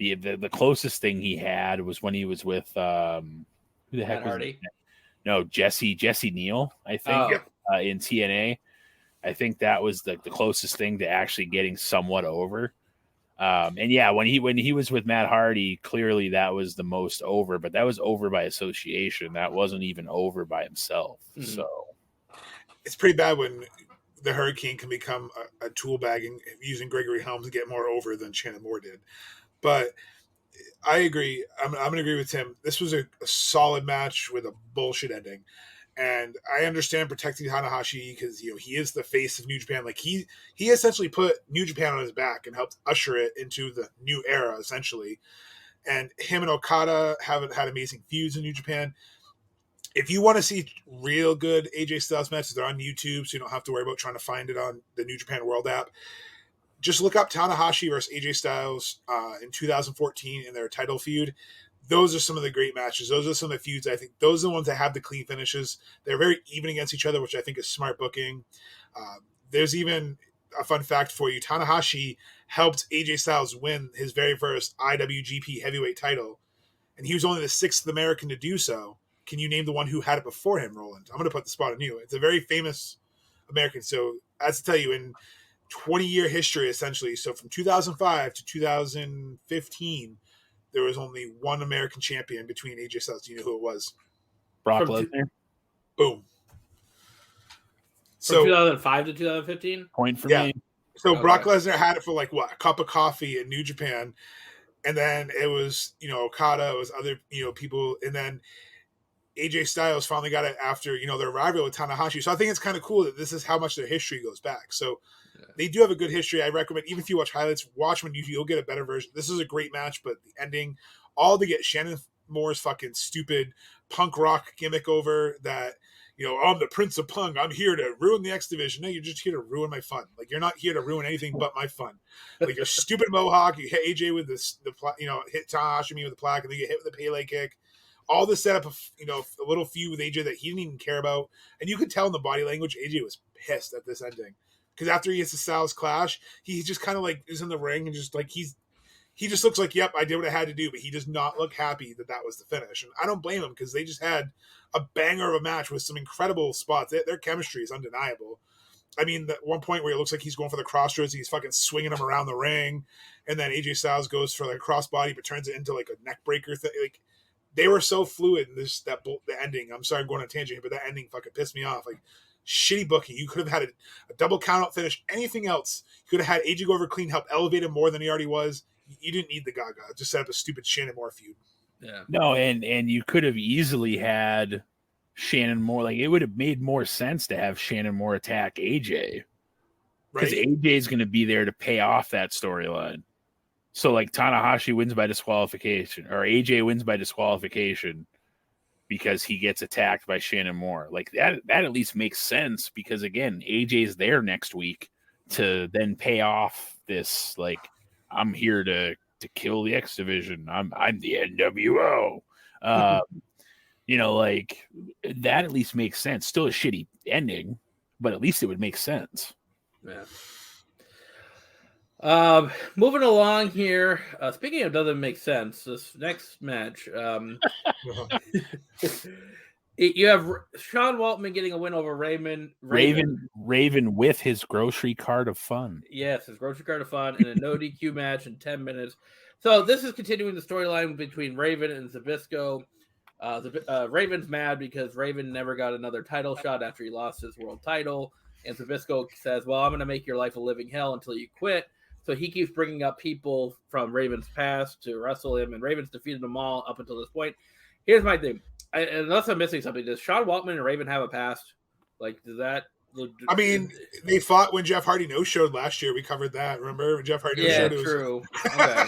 The closest thing he had was when he was with who the heck Matt was Hardy? it? No, Jesse Neal, I think, in TNA. I think that was the closest thing to actually getting somewhat over. And yeah, when he was with Matt Hardy, clearly that was the most over, but that was over by association. That wasn't even over by himself. So it's pretty bad when the Hurricane can become a tool bag and using Gregory Helms to get more over than Shannon Moore did. But I agree. I'm going to agree with Tim. This was a solid match with a bullshit ending. And I understand protecting Tanahashi because he is the face of New Japan. Like he essentially put New Japan on his back and helped usher it into the new era, essentially. And him and Okada haven't had amazing feuds in New Japan. If you want to see real good AJ Styles matches, they're on YouTube, so you don't have to worry about trying to find it on the New Japan World app. Just look up Tanahashi versus AJ Styles in 2014 in their title feud. Those are some of the great matches. Those are some of the feuds. I think those are the ones that have the clean finishes. They're very even against each other, which I think is smart booking. There's even a fun fact for you. Tanahashi helped AJ Styles win his very first IWGP heavyweight title, and he was only the sixth American to do so. Can you name the one who had it before him, Roland? I'm going to put the spot on you. It's a very famous American. So as to tell you, in 20-year history, essentially, so from 2005 to 2015, there was only one American champion between AJ Styles. Do you know who it was? Brock Lesnar. Boom. From 2005 to 2015? Point for me. So Brock Lesnar had it for like what, a cup of coffee in New Japan. And then it was, Okada, it was other, people. And then AJ Styles finally got it after, their rivalry with Tanahashi. So I think it's kind of cool that this is how much their history goes back. So they do have a good history. I recommend, even if you watch highlights, watch when you'll get a better version. This is a great match, but the ending, all to get Shannon Moore's fucking stupid punk rock gimmick over that, I'm the Prince of Punk. I'm here to ruin the X Division. No, you're just here to ruin my fun. Like, you're not here to ruin anything but my fun. Like, your stupid mohawk, you hit AJ with hit Tanahashi with the plaque, and then you get hit with the Pele kick. All the setup of, a little feud with AJ that he didn't even care about. And you could tell in the body language, AJ was pissed at this ending. Because after he hits the Styles Clash, he just kind of like is in the ring and just like he just looks like, yep, I did what I had to do, but he does not look happy that was the finish. And I don't blame him because they just had a banger of a match with some incredible spots. Their chemistry is undeniable. I mean, that one point where it looks like he's going for the crossroads, he's fucking swinging him around the ring, and then AJ Styles goes for like a crossbody but turns it into like a neck breaker thing. Like, they were so fluid in the ending. I'm sorry I'm going on a tangent here, but that ending fucking pissed me off. Like, shitty booking. You could have had a double count out finish. Anything else. You could have had AJ go over clean, help elevate him more than he already was. You didn't need the Gaga. Just set up a stupid Shannon Moore feud. Yeah. No, and you could have easily had Shannon Moore. Like, it would have made more sense to have Shannon Moore attack AJ. Because AJ is going to be there to pay off that storyline. So, like, Tanahashi wins by disqualification, or AJ wins by disqualification because he gets attacked by Shannon Moore. Like, that at least makes sense because, again, AJ's there next week to then pay off this, like, I'm here to kill the X Division. I'm the NWO. Like, that at least makes sense. Still a shitty ending, but at least it would make sense. Yeah. Moving along here. Speaking of doesn't make sense, this next match, you have Sean Waltman getting a win over Raven with his grocery cart of fun. Yes, his grocery cart of fun in a no DQ match in 10 minutes. So this is continuing the storyline between Raven and Zbyszko. Raven's mad because Raven never got another title shot after he lost his world title. And Zbyszko says, well, I'm going to make your life a living hell until you quit. So he keeps bringing up people from Raven's past to wrestle him, and Raven's defeated them all up until this point. Here's my thing. Unless I'm missing something, does Sean Waltman and Raven have a past? Like, does that... I mean, they fought when Jeff Hardy no-showed last year. We covered that. Remember when Jeff Hardy no-showed? Yeah, true. Okay.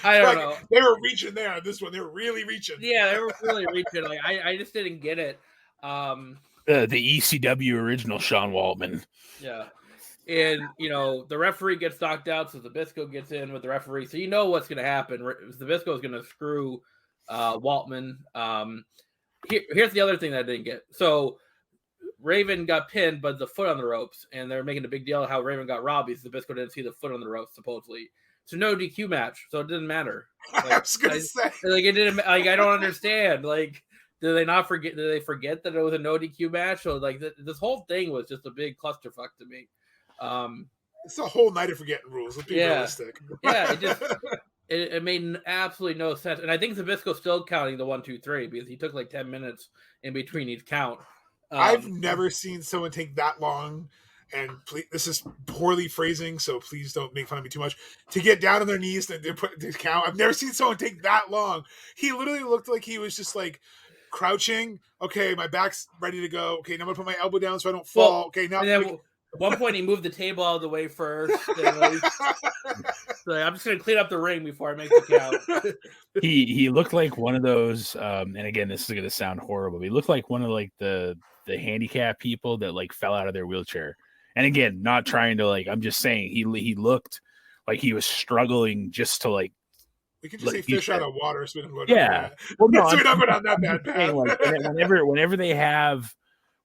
I don't know. They were reaching there on this one. They were really reaching. Yeah, they were really reaching. Like, I just didn't get it. The ECW original Sean Waltman. Yeah. And, the referee gets knocked out, so Zbyszko gets in with the referee. So you know what's going to happen. Zbyszko is going to screw Waltman. Here's the other thing that I didn't get. So Raven got pinned, but the foot on the ropes, and they're making a big deal of how Raven got robbed because Zbyszko didn't see the foot on the ropes, supposedly. So no DQ match, so it didn't matter. Like, I was going to say. Like, it didn't, like, I don't understand. Like, did they not forget? Did they forget that it was a no DQ match? So, like, this whole thing was just a big clusterfuck to me. It's a whole night of forgetting rules. Let's be realistic. Yeah, it made absolutely no sense. And I think Zbyszko's still counting the 1, 2, 3 because he took like 10 minutes in between each count. I've never seen someone take that long, and this is poorly phrasing, so please don't make fun of me too much, to get down on their knees and to count. I've never seen someone take that long. He literally looked like he was just like crouching. Okay, my back's ready to go. Okay, now I'm going to put my elbow down so I don't fall. Well, okay, now... At one point, he moved the table out of the way first. So I'm just going to clean up the ring before I make the count. He looked like one of those, and again, this is going to sound horrible. But he looked like one of like the handicap people that like fell out of their wheelchair. And again, not trying to like, I'm just saying he looked like he was struggling just to like. We can just say fish out of water, so we don't go down that. Well, no, so we don't go down that bad path. Like,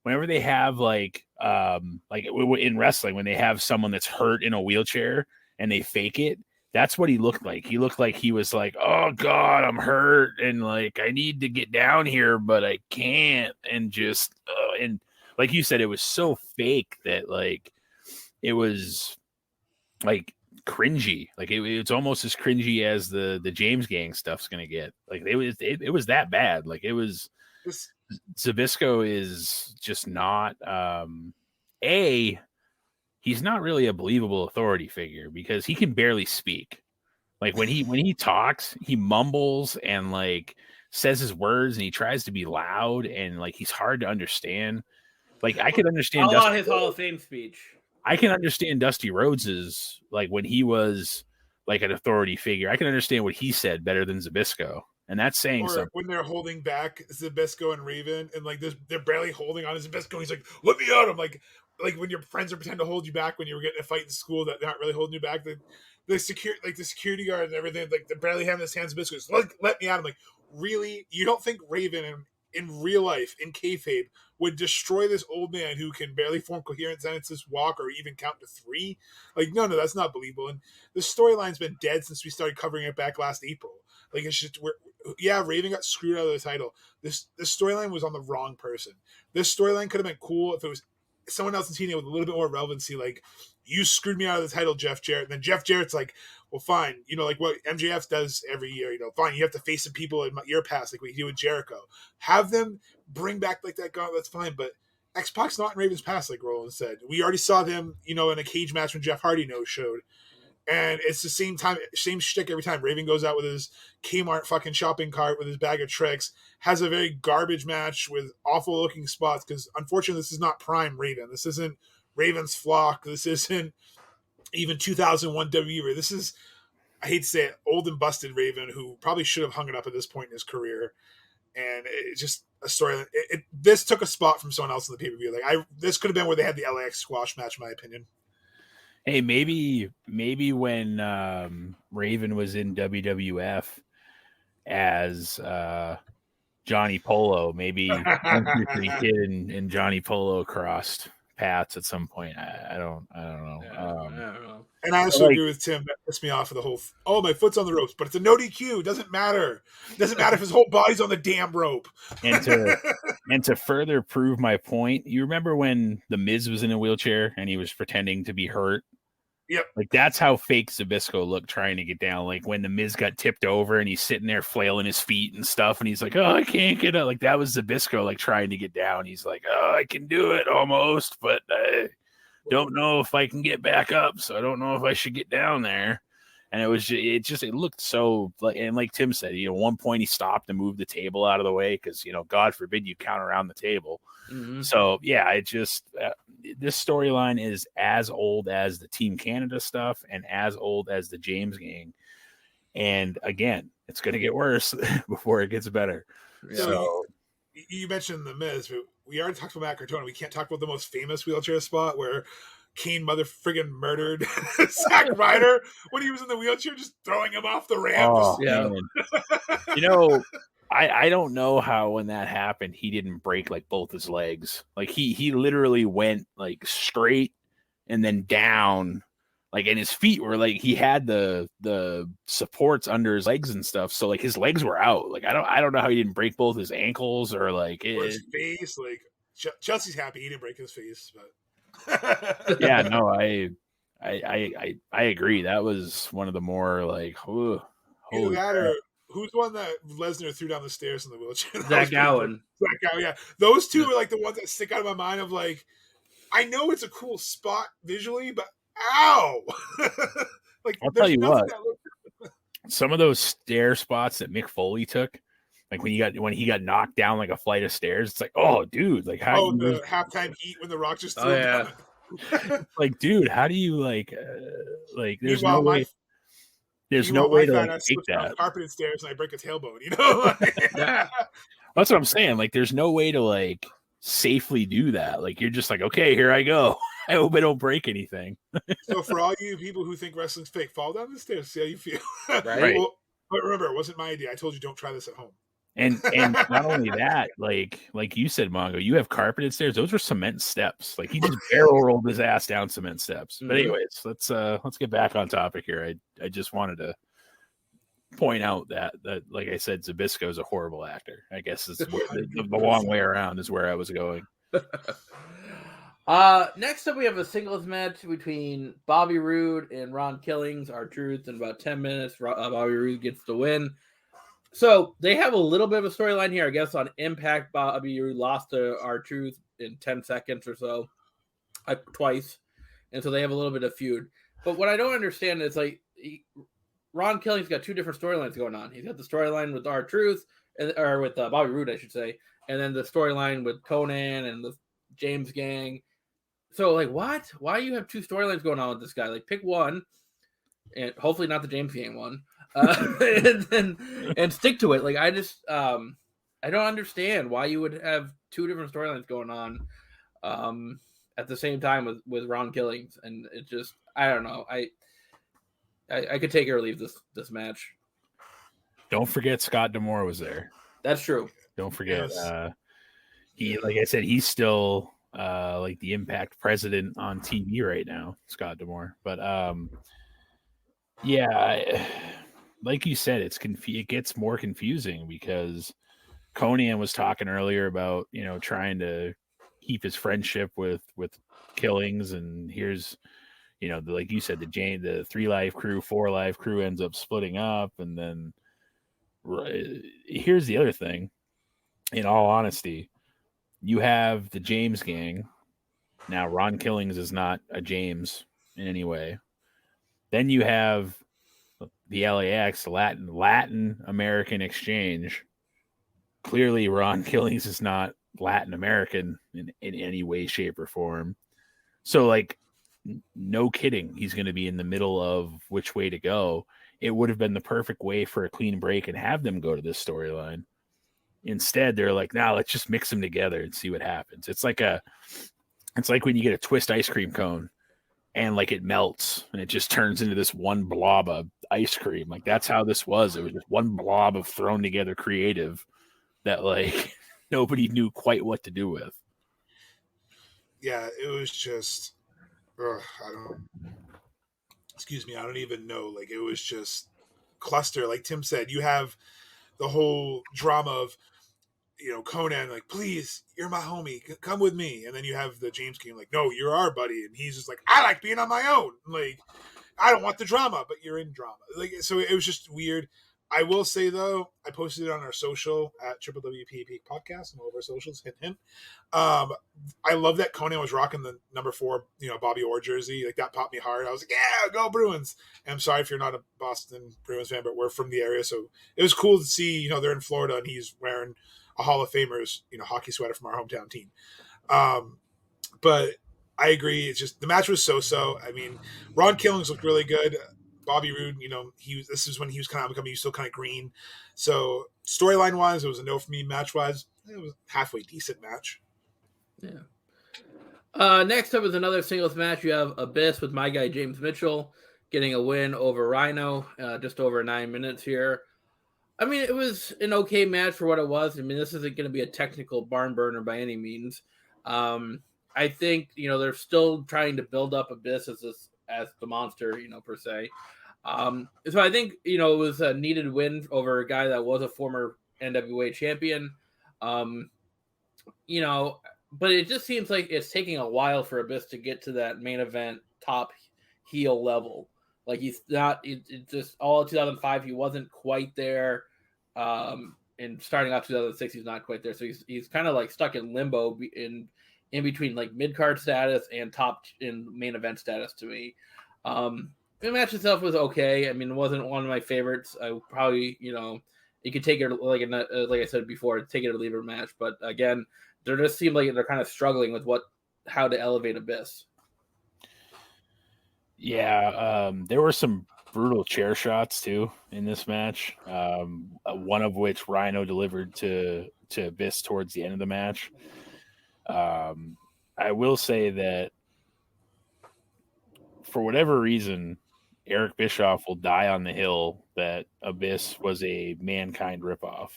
whenever they have like in wrestling, when they have someone that's hurt in a wheelchair and they fake it, that's what he looked like. He looked like he was like, oh God, I'm hurt. And like, I need to get down here, but I can't. And just, and like you said, it was so fake that like, it was like cringy. Like it's almost as cringy as the James Gang stuff's going to get. Like it was that bad. Like it was, Zbyszko is just not he's not really a believable authority figure because he can barely speak. Like when he talks, he mumbles and like says his words and he tries to be loud and like he's hard to understand. Like I could understand his Hall of Fame speech. I can understand Dusty Rhodes's like when he was like an authority figure. I can understand what he said better than Zbyszko. And that's saying something. When they're holding back Zbyszko and Raven, and like they're barely holding on to Zbyszko, he's like, "Let me out!" I'm like when your friends are pretending to hold you back when you were getting a fight in school that they're not really holding you back. The security guard and everything, like they're barely having his hands. Zbyszko goes, "Let me out!" I'm like, really? You don't think Raven in real life in kayfabe would destroy this old man who can barely form coherent sentences, walk, or even count to 3? Like, no, that's not believable. And the storyline's been dead since we started covering it back last April. Like it's just Raven got screwed out of the title. This storyline was on the wrong person. This storyline could have been cool if it was someone else in TNA with a little bit more relevancy. Like, you screwed me out of the title, Jeff Jarrett. And then Jeff Jarrett's like, well, fine. Like what MJF does every year. Fine. You have to face some people in your past, like what you do with Jericho. Have them bring back like that gauntlet. That's fine. But X-Pac's not in Raven's past, like Roland said. We already saw them, in a cage match when Jeff Hardy no-showed. And it's the same shtick every time. Raven goes out with his Kmart fucking shopping cart with his bag of tricks, has a very garbage match with awful looking spots because unfortunately this is not prime Raven. This isn't Raven's Flock. This isn't even 2001 WWE. This is, I hate to say it, old and busted Raven who probably should have hung it up at this point in his career. And it's just a story. This took a spot from someone else in the pay-per-view. Like this could have been where they had the LAX squash match, in my opinion. Hey, maybe when Raven was in WWF as Johnny Polo, maybe the kid and Johnny Polo crossed paths at some point. I don't know. Yeah, I don't know. And I also agree with Tim. That pissed me off for the whole. My foot's on the ropes, but it's a no DQ. Doesn't matter. Doesn't matter if his whole body's on the damn rope. And to further prove my point, you remember when the Miz was in a wheelchair and he was pretending to be hurt? Yep. Like that's how fake Zbyszko looked trying to get down. Like when the Miz got tipped over and he's sitting there flailing his feet and stuff, and he's like, "Oh, I can't get up." Like that was Zbyszko like trying to get down. He's like, "Oh, I can do it almost, but I don't know if I can get back up. So I don't know if I should get down there." And it looked so like, and like Tim said, at one point he stopped and moved the table out of the way because God forbid you count around the table. Mm-hmm. So yeah, it just this storyline is as old as the Team Canada stuff and as old as the James gang. And again, it's going to get worse before it gets better. Yeah. So you mentioned the Miz, but we already talked about Matt Cardona. We can't talk about the most famous wheelchair spot where Kane mother friggin' murdered Zack Ryder when he was in the wheelchair, just throwing him off the ramp. Oh, Yeah. man. I don't know how when that happened he didn't break like both his legs. Like he literally went like straight and then down, like, and his feet were like he had the supports under his legs and stuff. So like his legs were out. Like I don't know how he didn't break both his ankles or like Or his face. Like Chelsea's happy he didn't break his face, but yeah, no, I agree. That was one of the more like either that or who's the one that Lesnar threw down the stairs in the wheelchair? Zach Allen. Zach Allen, yeah. Those two are like the ones that stick out of my mind of like, I know it's a cool spot visually, but ow! Like I'll tell you what. That Some of those stair spots that Mick Foley took, like when he got knocked down like a flight of stairs, it's like, oh, dude, like how? the halftime heat when the Rock just threw him down. Like, dude, how do you like? There's Meanwhile, no way. There's no way to I like, slip take down that. carpeted stairs and I break a tailbone. That's what I'm saying. Like, there's no way to like safely do that. Like, you're just like, okay, here I go. I hope I don't break anything. So for all you people who think wrestling's fake, fall down the stairs, see how you feel. Right. Well, but remember, it wasn't my idea. I told you don't try this at home. And not only that, like you said, Mongo, you have carpeted stairs. Those are cement steps. Like he just barrel rolled his ass down cement steps. But anyways, let's get back on topic here. I just wanted to point out that like I said, Zbyszko is a horrible actor. I guess is the long way around is where I was going. Next up, we have a singles match between Bobby Roode and Ron Killings. R-Truth in about 10 minutes. Bobby Roode gets the win. So they have a little bit of a storyline here, I guess. On Impact, Bobby Roode lost to R-Truth in 10 seconds or so, twice, and so they have a little bit of feud. But what I don't understand is like Ron Killings got two different storylines going on. He's got the storyline with R-Truth, or with Bobby Roode, I should say, and then the storyline with Conan and the James gang. So, like, what? Why do you have two storylines going on with this guy? Like, pick one, and hopefully not the James gang one, and stick to it. Like, I just, I don't understand why you would have two different storylines going on at the same time with Ron Killings, and it just, I don't know. I could take or leave this match. Don't forget Scott D'Amore was there. That's true. Don't forget. Yes. He, like I said, he's still like the Impact president on TV right now, Scott D'Amore. But yeah, like you said, it gets more confusing because Conan was talking earlier about trying to keep his friendship with Killings, and here's like you said, the 3 Live crew, 4 Live crew ends up splitting up, and then here's the other thing. In all honesty, you have the James gang. Now, Ron Killings is not a James in any way. Then you have the LAX, Latin American Exchange. Clearly, Ron Killings is not Latin American in any way, shape, or form. So, like, no kidding, he's going to be in the middle of which way to go. It would have been the perfect way for a clean break and have them go to this storyline. Instead, they're like, nah, let's just mix them together and see what happens. It's like when you get a Twist ice cream cone and like it melts and it just turns into this one blob of ice cream. Like that's how this was. It was just one blob of thrown together creative that like nobody knew quite what to do with. Yeah, it was just, I don't even know. Like it was just cluster. Like Tim said, you have the whole drama of Conan, like, please, you're my homie, come with me. And then you have the James King, like, no, you're our buddy. And he's just like, I like being on my own. Like, I don't want the drama, but you're in drama. Like, so it was just weird. I will say, though, I posted it on our social at WWPP Podcast and all of our socials. Hint. I love that Conan was rocking the number 4, Bobby Orr jersey. Like, that popped me hard. I was like, yeah, go Bruins. And I'm sorry if you're not a Boston Bruins fan, but we're from the area. So it was cool to see, they're in Florida and he's wearing a Hall of Famer's, hockey sweater from our hometown team. But I agree. It's just the match was so-so. I mean, Ron Killings looked really good. Bobby Roode, this is when he was kind of becoming still kind of green. So storyline wise, it was a no for me. Match wise, it was a halfway decent match. Yeah. Next up is another singles match. You have Abyss with my guy James Mitchell getting a win over Rhino, just over 9 minutes here. I mean, it was an okay match for what it was. I mean, this isn't going to be a technical barn burner by any means. I think, they're still trying to build up Abyss as the monster, per se. So I think, it was a needed win over a guy that was a former NWA champion. But it just seems like it's taking a while for Abyss to get to that main event top heel level. Like, he's not, it just all of 2005, he wasn't quite there. And starting off 2006, he's not quite there. So he's kind of like stuck in limbo in between like mid-card status and top in main event status to me. The match itself was okay. I mean, it wasn't one of my favorites. I probably, you could take it like I said before, take it or leave it match. But again, there just seemed like they're kind of struggling with how to elevate Abyss. Yeah, there were some brutal chair shots too in this match. One of which Rhino delivered to Abyss towards the end of the match. I will say that for whatever reason, Eric Bischoff will die on the hill that Abyss was a Mankind ripoff.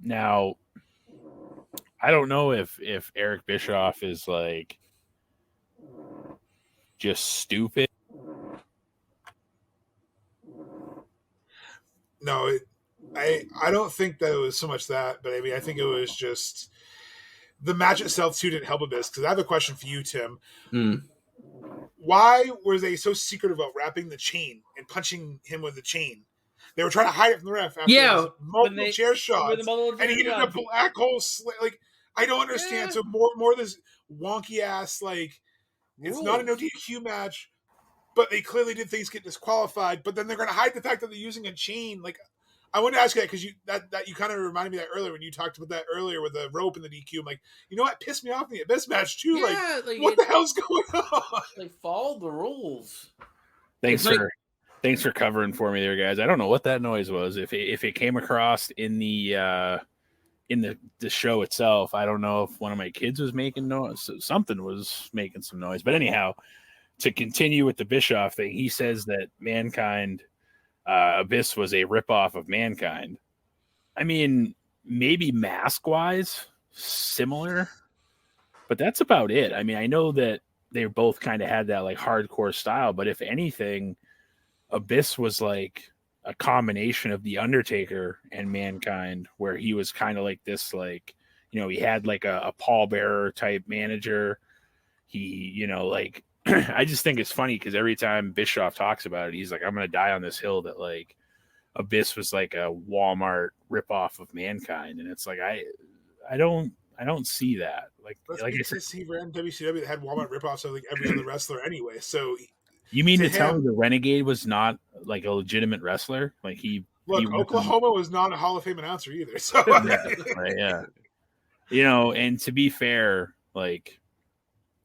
Now, I don't know if Eric Bischoff is like just stupid. No, I don't think that it was so much that, but I mean, I think it was just the match itself too didn't help Abyss. Because I have a question for you, Tim. Why were they so secretive about wrapping the chain and punching him with the chain? They were trying to hide it from the ref after multiple chair shots, and he did a black hole like, I don't understand. So more this wonky ass, like, it's not a no DQ match, but they clearly did things get disqualified. But then they're going to hide the fact that they're using a chain. Like, I wanted to ask you that because you kind of reminded me of that earlier when you talked about that earlier with the rope and the DQ. I'm like, what pissed me off in the Abyss match too? Yeah, like what the hell's going on? Like, follow the rules. Thanks for covering for me there, guys. I don't know what that noise was. If it came across in the show itself, I don't know if one of my kids was making noise. So something was making some noise. But anyhow, to continue with the Bischoff thing, he says that Mankind. Abyss was a ripoff of Mankind. I mean, maybe mask-wise, similar, but that's about it. I mean, I know that they both kind of had that like hardcore style, but if anything, Abyss was like a combination of The Undertaker and Mankind, where he was kind of like this, like, he had like a pallbearer type manager. He, like, I just think it's funny because every time Bischoff talks about it, he's like, I'm going to die on this hill that like Abyss was like a Walmart ripoff of Mankind. And it's like, I don't see that. Like I said, he ran WCW that had Walmart ripoffs of like every other wrestler anyway. So you mean to tell me the Renegade was not like a legitimate wrestler? Like Oklahoma was not a Hall of Fame announcer either. So yeah. And to be fair, like,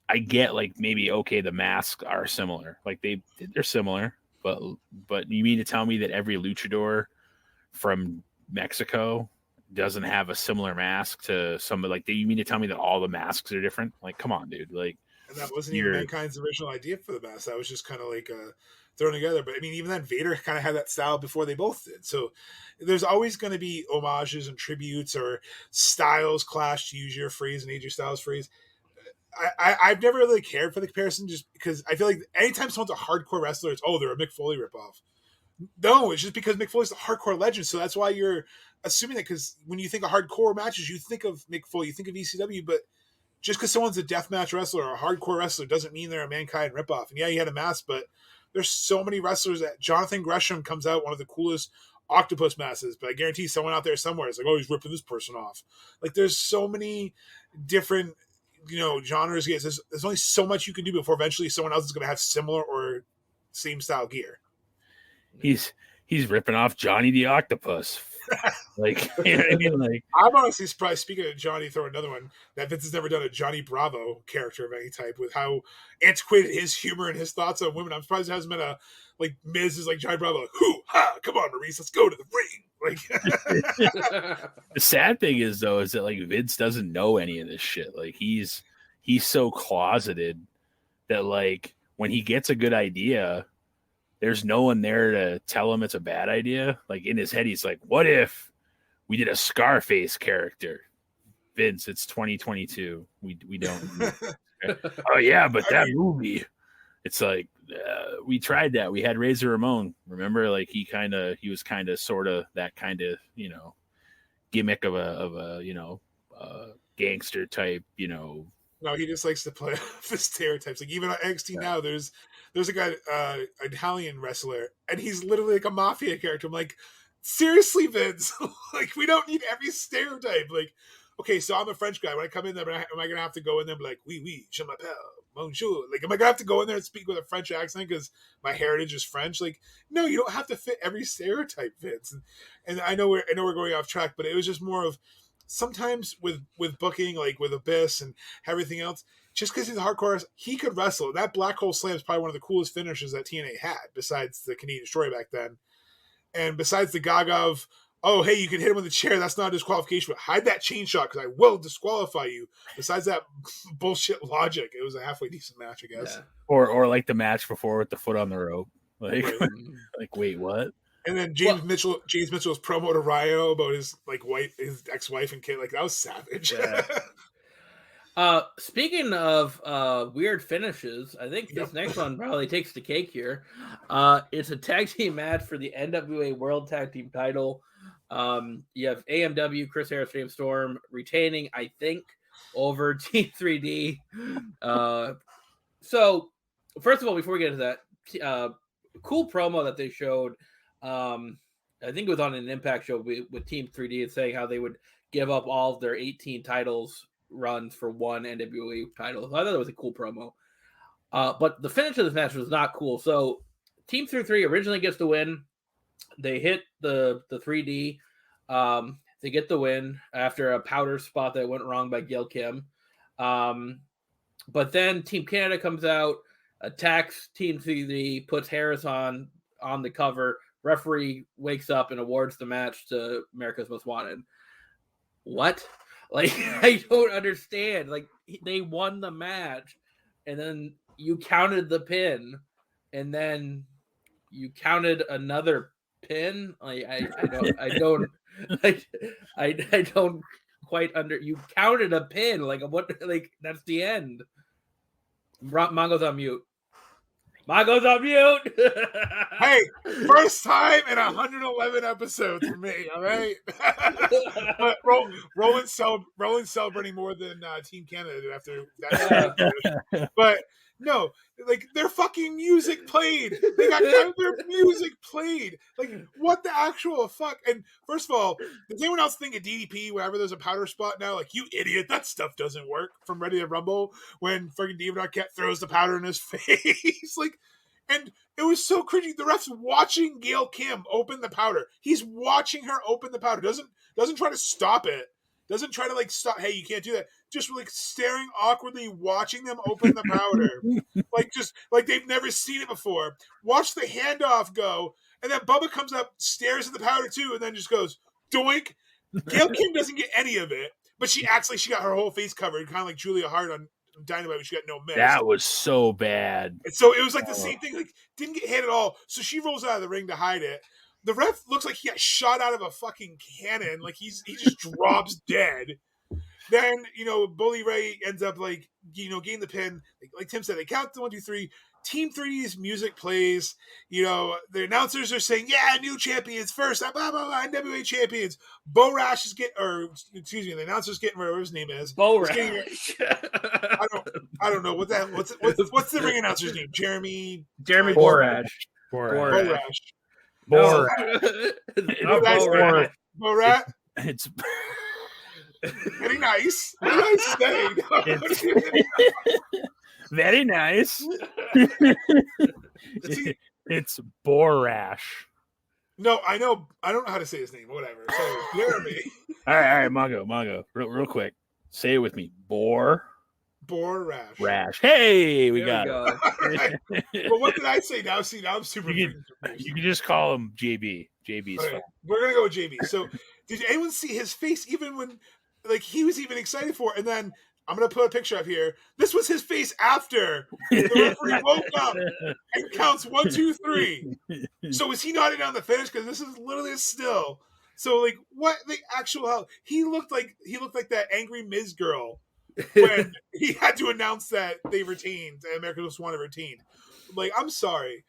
I get like maybe the masks are similar, like they're similar, but you mean to tell me that every luchador from Mexico doesn't have a similar mask to somebody? Like, you mean to tell me that all the masks are different? Like, come on, dude. Like, and that wasn't even Mankind's original idea for the mask. That was just kind of like thrown together. But I mean, even then, Vader kind of had that style before they both did. So there's always going to be homages and tributes or styles clash, to use your phrase and AJ Styles' phrase. I've never really cared for the comparison, just because I feel like anytime someone's a hardcore wrestler, it's they're a Mick Foley ripoff. No, it's just because Mick Foley's a hardcore legend, so that's why you're assuming that. Because when you think of hardcore matches, you think of Mick Foley, you think of ECW, but just because someone's a deathmatch wrestler or a hardcore wrestler doesn't mean they're a Mankind ripoff. And yeah, he had a mask, but there's so many wrestlers that Jonathan Gresham comes out one of the coolest octopus masks, but I guarantee someone out there somewhere is like, oh, he's ripping this person off. Like, there's so many different, genres. There's only so much you can do before eventually someone else is going to have similar or same style gear. He's ripping off Johnny the Octopus. Like, you know what I mean? Like, I'm honestly surprised, speaking of Johnny, throw another one, that Vince has never done a Johnny Bravo character of any type with how antiquated his humor and his thoughts on women. I'm surprised there hasn't been a, like, Miz is like Johnny Bravo, like, hoo, ha, come on, Maurice, let's go to the ring. Like, the sad thing is, though, is that, like, Vince doesn't know any of this shit. Like, he's so closeted that, like, when he gets a good idea, there's no one there to tell him it's a bad idea. Like, in his head, he's like, what if we did a Scarface character? Vince, it's 2022. We don't. Oh yeah, but that movie, it's like we tried that. We had Razor Ramon. Remember, like he was kind of sort of that kind of gimmick of a gangster type. No, he just likes to play off the stereotypes. Like even on NXT now, there's a guy, an Italian wrestler, and he's literally like a mafia character. I'm like, seriously, Vince, like we don't need every stereotype. Like, okay, so I'm a French guy. When I come in there, am I gonna have to go in there and be like, oui, je m'appelle, bonjour? Like, am I gonna have to go in there and speak with a French accent because my heritage is French? Like, no, you don't have to fit every stereotype, Vince. And I know we're going off track, but it was just more of sometimes with booking, like with Abyss and everything else. Just because he's a hardcore, he could wrestle. That Black Hole Slam is probably one of the coolest finishes that TNA had, besides the Canadian Destroyer back then. And besides the gaga of, oh, hey, you can hit him with a chair, that's not a disqualification, but hide that chain shot because I will disqualify you. Besides that bullshit logic, it was a halfway decent match, I guess. Yeah. Or like the match before with the foot on the rope. Like, like wait, what? And then James Mitchell's promo to Rhino about his ex-wife and kid, like that was savage. Yeah. Speaking of weird finishes, I think this next one probably takes the cake here. It's a tag team match for the NWA World Tag Team title. You have AMW, Chris Harris, James Storm retaining, I think, over Team 3D. So, first of all, before we get into that, cool promo that they showed. I think it was on an Impact show with Team 3D, saying how they would give up all of their 18 titles runs for one NWA title. So I thought it was a cool promo. But the finish of this match was not cool. So Team 3 originally gets the win. They hit the 3D. They get the win after a powder spot that went wrong by Gail Kim. But then Team Canada comes out, attacks Team 3D, puts Harris on the cover. Referee wakes up and awards the match to America's Most Wanted. What? Like, I don't understand. Like, they won the match, and then you counted the pin, and then you counted another pin. Like, I don't quite you counted a pin. Like, what? Like, that's the end. Mongo's on mute. Mongo's on mute. Hey, first time in 111 episodes for me. All right, but Roland's celebrating more than Team Canada did after that. But no, like their fucking music played. They got their music played. Like what the actual fuck? And first of all, does anyone else think of DDP wherever there's a powder spot now? Like you idiot, that stuff doesn't work from Ready to Rumble when fucking David Arquette throws the powder in his face. Like, and it was so cringy. The ref's watching Gail Kim open the powder. He's watching her open the powder. Doesn't try to stop it. Doesn't try to like stop. Hey, you can't do that. Just like staring awkwardly, watching them open the powder, like they've never seen it before. Watch the handoff go, and then Bubba comes up, stares at the powder too, and then just goes doink. Gail Kim doesn't get any of it, but she acts like she got her whole face covered, kind of like Julia Hart on Dynamite, but she got no miss. That was so bad. And so it was like the same thing. Like didn't get hit at all. So she rolls out of the ring to hide it. The ref looks like he got shot out of a fucking cannon. Like he just drops dead. Then, Bully Ray ends up like, getting the pin. Like Tim said, they count the 1, 2, 3. Team 3D's music plays. The announcers are saying, "Yeah, new champions first, blah blah blah, NWA champions." Bo Rash is the announcer's getting whatever his name is. Bo He's Rash. getting- I don't know what that. What's the ring announcer's name? Jeremy Borash. Borash. No. Bo Rash. Bo Rash. It's Very nice. What did I say? very nice. See, It's Borash. no, I know. I don't know how to say his name. Whatever. So Jeremy. All right, Mongo, real quick. Say it with me. Borash. Rash. Hey, we There got it. But what did I say now? See, now I'm super. You can just call him JB. JB's Okay, fine. we're gonna go with JB. So, did anyone see his face even when, he was even excited for it? And then I'm gonna put a picture up here. This was his face after the referee woke up and counts 1, 2, 3. So is he not in on the finish? Because this is literally a still. So what the actual hell? He looked like that angry Miz girl when he had to announce that they retained and American Most Wanted retained. I'm sorry.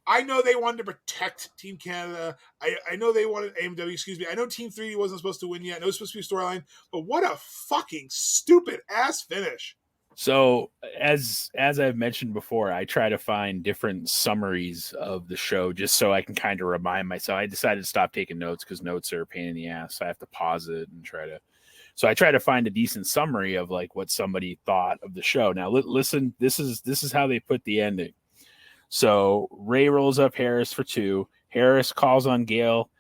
I know they wanted to protect Team Canada. I know they wanted AMW, excuse me. I know Team 3D wasn't supposed to win yet. I know it was supposed to be a storyline, but what a fucking stupid ass finish. So as I've mentioned before, I try to find different summaries of the show just so I can kind of remind myself. I decided to stop taking notes because notes are a pain in the ass. So I have to pause it and so I try to find a decent summary of what somebody thought of the show. Now listen, this is how they put the ending. So Ray rolls up Harris for 2. Harris calls on Gale.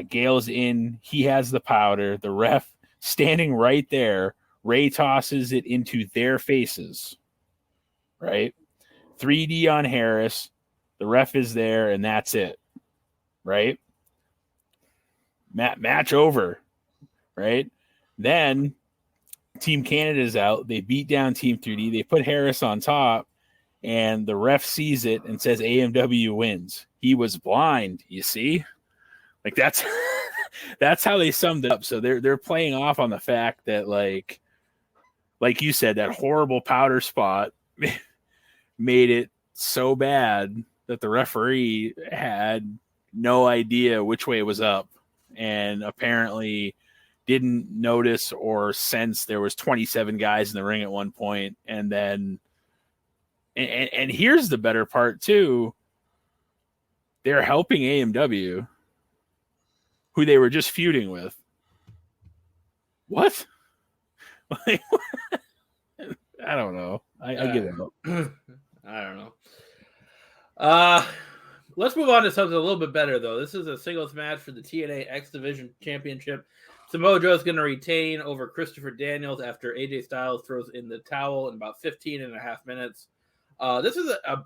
Gale's in. He has the powder. The ref standing right there. Ray tosses it into their faces. Right? 3D on Harris. The ref is there, and that's it. Right? Match over. Right? Then Team Canada's out. They beat down Team 3D. They put Harris on top. And the ref sees it and says AMW wins. He was blind, you see? That's that's how they summed it up. So they're playing off on the fact that like you said, that horrible powder spot made it so bad that the referee had no idea which way it was up and apparently didn't notice or sense there was 27 guys in the ring at one point, and then And here's the better part too. They're helping AMW, who they were just feuding with. What? I don't know. I give it up. I don't know. Let's move on to something a little bit better, though. This is a singles match for the TNA X Division Championship. Samoa Joe is going to retain over Christopher Daniels after AJ Styles throws in the towel in about 15 and a half minutes. This is a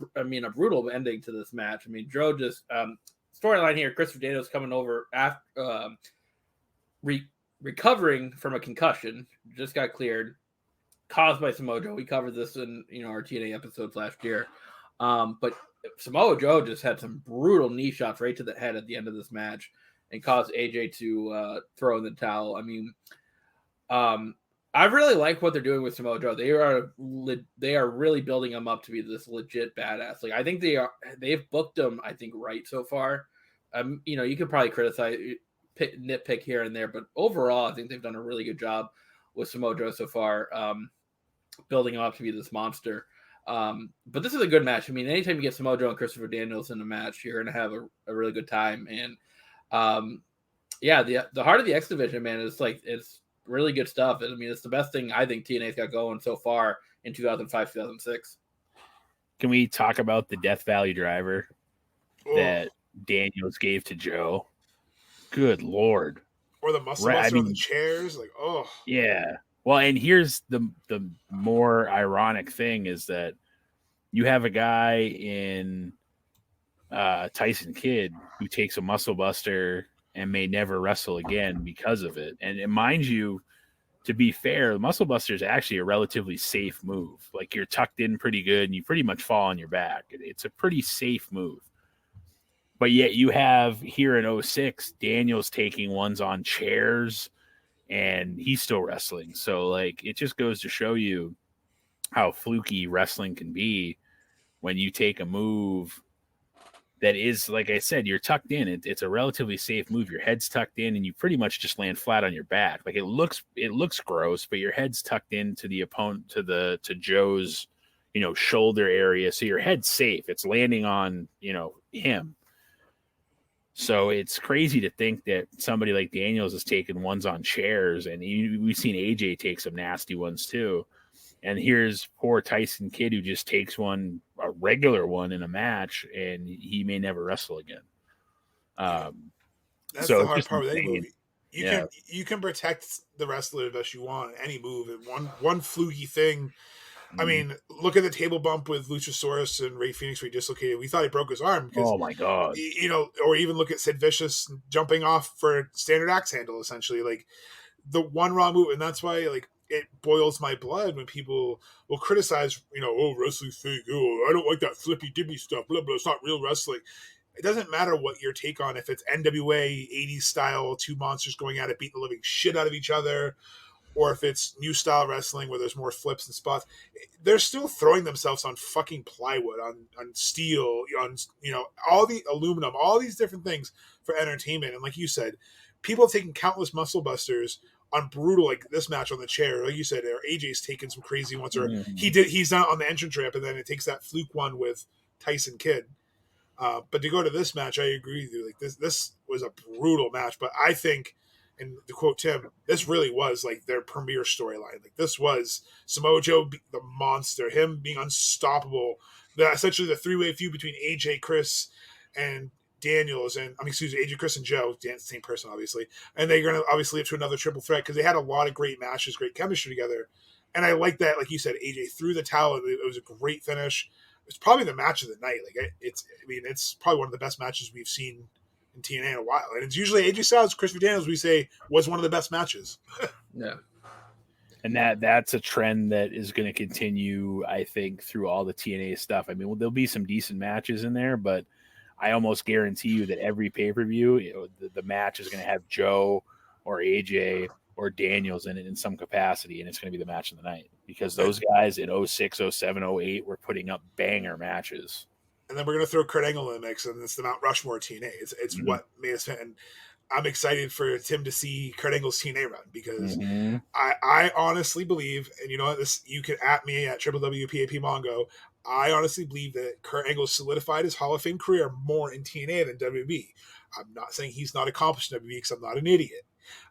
brutal ending to this match. Joe just storyline here. Christopher Daniels coming over after recovering from a concussion, just got cleared, caused by Samoa Joe. We covered this in our TNA episodes last year. But Samoa Joe just had some brutal knee shots right to the head at the end of this match and caused AJ to throw in the towel. I really like what they're doing with Samoa Joe. They are really building him up to be this legit badass. I think they've booked him, I think, right so far. You could probably criticize, nitpick here and there, but overall, I think they've done a really good job with Samoa Joe so far, building him up to be this monster. But this is a good match. Anytime you get Samoa Joe and Christopher Daniels in a match, you're going to have a really good time. And the heart of the X Division, man, it's really good stuff. It's the best thing I think TNA's got going so far in 2005, 2006. Can we talk about the Death Valley Driver that Daniels gave to Joe? Good Lord. Or the muscle buster on the chairs. Yeah. Well, and here's the more ironic thing is that you have a guy in Tyson Kidd who takes a muscle buster and may never wrestle again because of it. And mind you, to be fair, the muscle buster is actually a relatively safe move. You're tucked in pretty good and you pretty much fall on your back. It's a pretty safe move. But yet you have here in 06, Daniels taking ones on chairs and he's still wrestling. So it just goes to show you how fluky wrestling can be when you take a move that is, like I said, you're tucked in. It's a relatively safe move. Your head's tucked in, and you pretty much just land flat on your back. Like it looks gross, but your head's tucked into the opponent, to Joe's, shoulder area, so your head's safe. It's landing on, him. So it's crazy to think that somebody like Daniels has taken ones on chairs, and we've seen AJ take some nasty ones too. And here's poor Tyson Kidd who just takes a regular one in a match, and he may never wrestle again. That's so the hard part with any movie. You can protect the wrestler the best you want, any move, and one fluky thing. I mean, look at the table bump with Luchasaurus and Ray Phoenix where he dislocated. We thought he broke his arm. Because, oh my God. Or even look at Sid Vicious jumping off for a standard axe handle, essentially. Like, the one wrong move, and that's why, like, it boils my blood when people will criticize, wrestling's fake. Oh, I don't like that flippy dippy stuff. Blah, blah. It's not real wrestling. It doesn't matter what your take on, if it's NWA 80s style, two monsters going at it, beating the living shit out of each other, or if it's new style wrestling where there's more flips and spots. They're still throwing themselves on fucking plywood, on steel, on all the aluminum, all these different things for entertainment. And like you said, people have taken countless muscle busters on brutal, like this match on the chair, like you said, or AJ's taken some crazy ones, or he's not on the entrance ramp, and then it takes that fluke one with Tyson Kidd. But to go to this match, I agree with you. Like this was a brutal match, but I think, and to quote Tim, this really was like their premier storyline. Like this was Samoa Joe, the monster, him being unstoppable. Essentially the three-way feud between AJ, Chris, and Daniels, and AJ, Chris, and Joe, same person, obviously. And they're going to obviously lead to another triple threat because they had a lot of great matches, great chemistry together. And I like that, like you said, AJ threw the towel. It was a great finish. It's probably the match of the night. Like it's probably one of the best matches we've seen in TNA in a while. And it's usually AJ Styles, Christopher Daniels, we say was one of the best matches. Yeah. And that's a trend that is going to continue, I think, through all the TNA stuff. I mean, there'll be some decent matches in there, but I almost guarantee you that every pay-per-view, the match is going to have Joe or AJ or Daniels in it in some capacity, and it's going to be the match of the night because those guys in 06, 07, 08 were putting up banger matches. And then we're going to throw Kurt Angle in the mix, and it's the Mount Rushmore TNA. It's what made us fan. And I'm excited for Tim to see Kurt Angle's TNA run because I honestly believe, and you know what, you can at me at WWPAP Mongo. I honestly believe that Kurt Angle solidified his Hall of Fame career more in TNA than WWE. I'm not saying he's not accomplished in WWE because I'm not an idiot.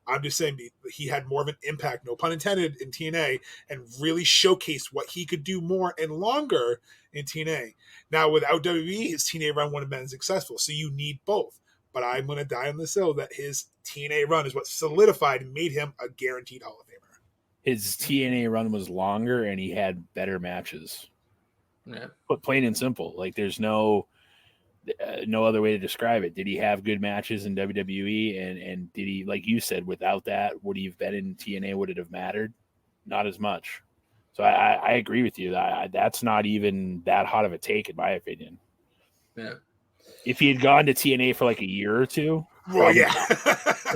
I'm just saying he had more of an impact, no pun intended, in TNA and really showcased what he could do more and longer in TNA. Now, without WWE, his TNA run wouldn't have been successful, so you need both. But I'm going to die on this hill that his TNA run is what solidified and made him a guaranteed Hall of Famer. His TNA run was longer and he had better matches. Yeah. But plain and simple, like there's no other way to describe it. Did he have good matches in WWE? And did he, like you said, without that, would he have been in TNA? Would it have mattered? Not as much. So I agree with you. That's not even that hot of a take, in my opinion. Yeah. If he had gone to TNA for like a year or two. Well, yeah.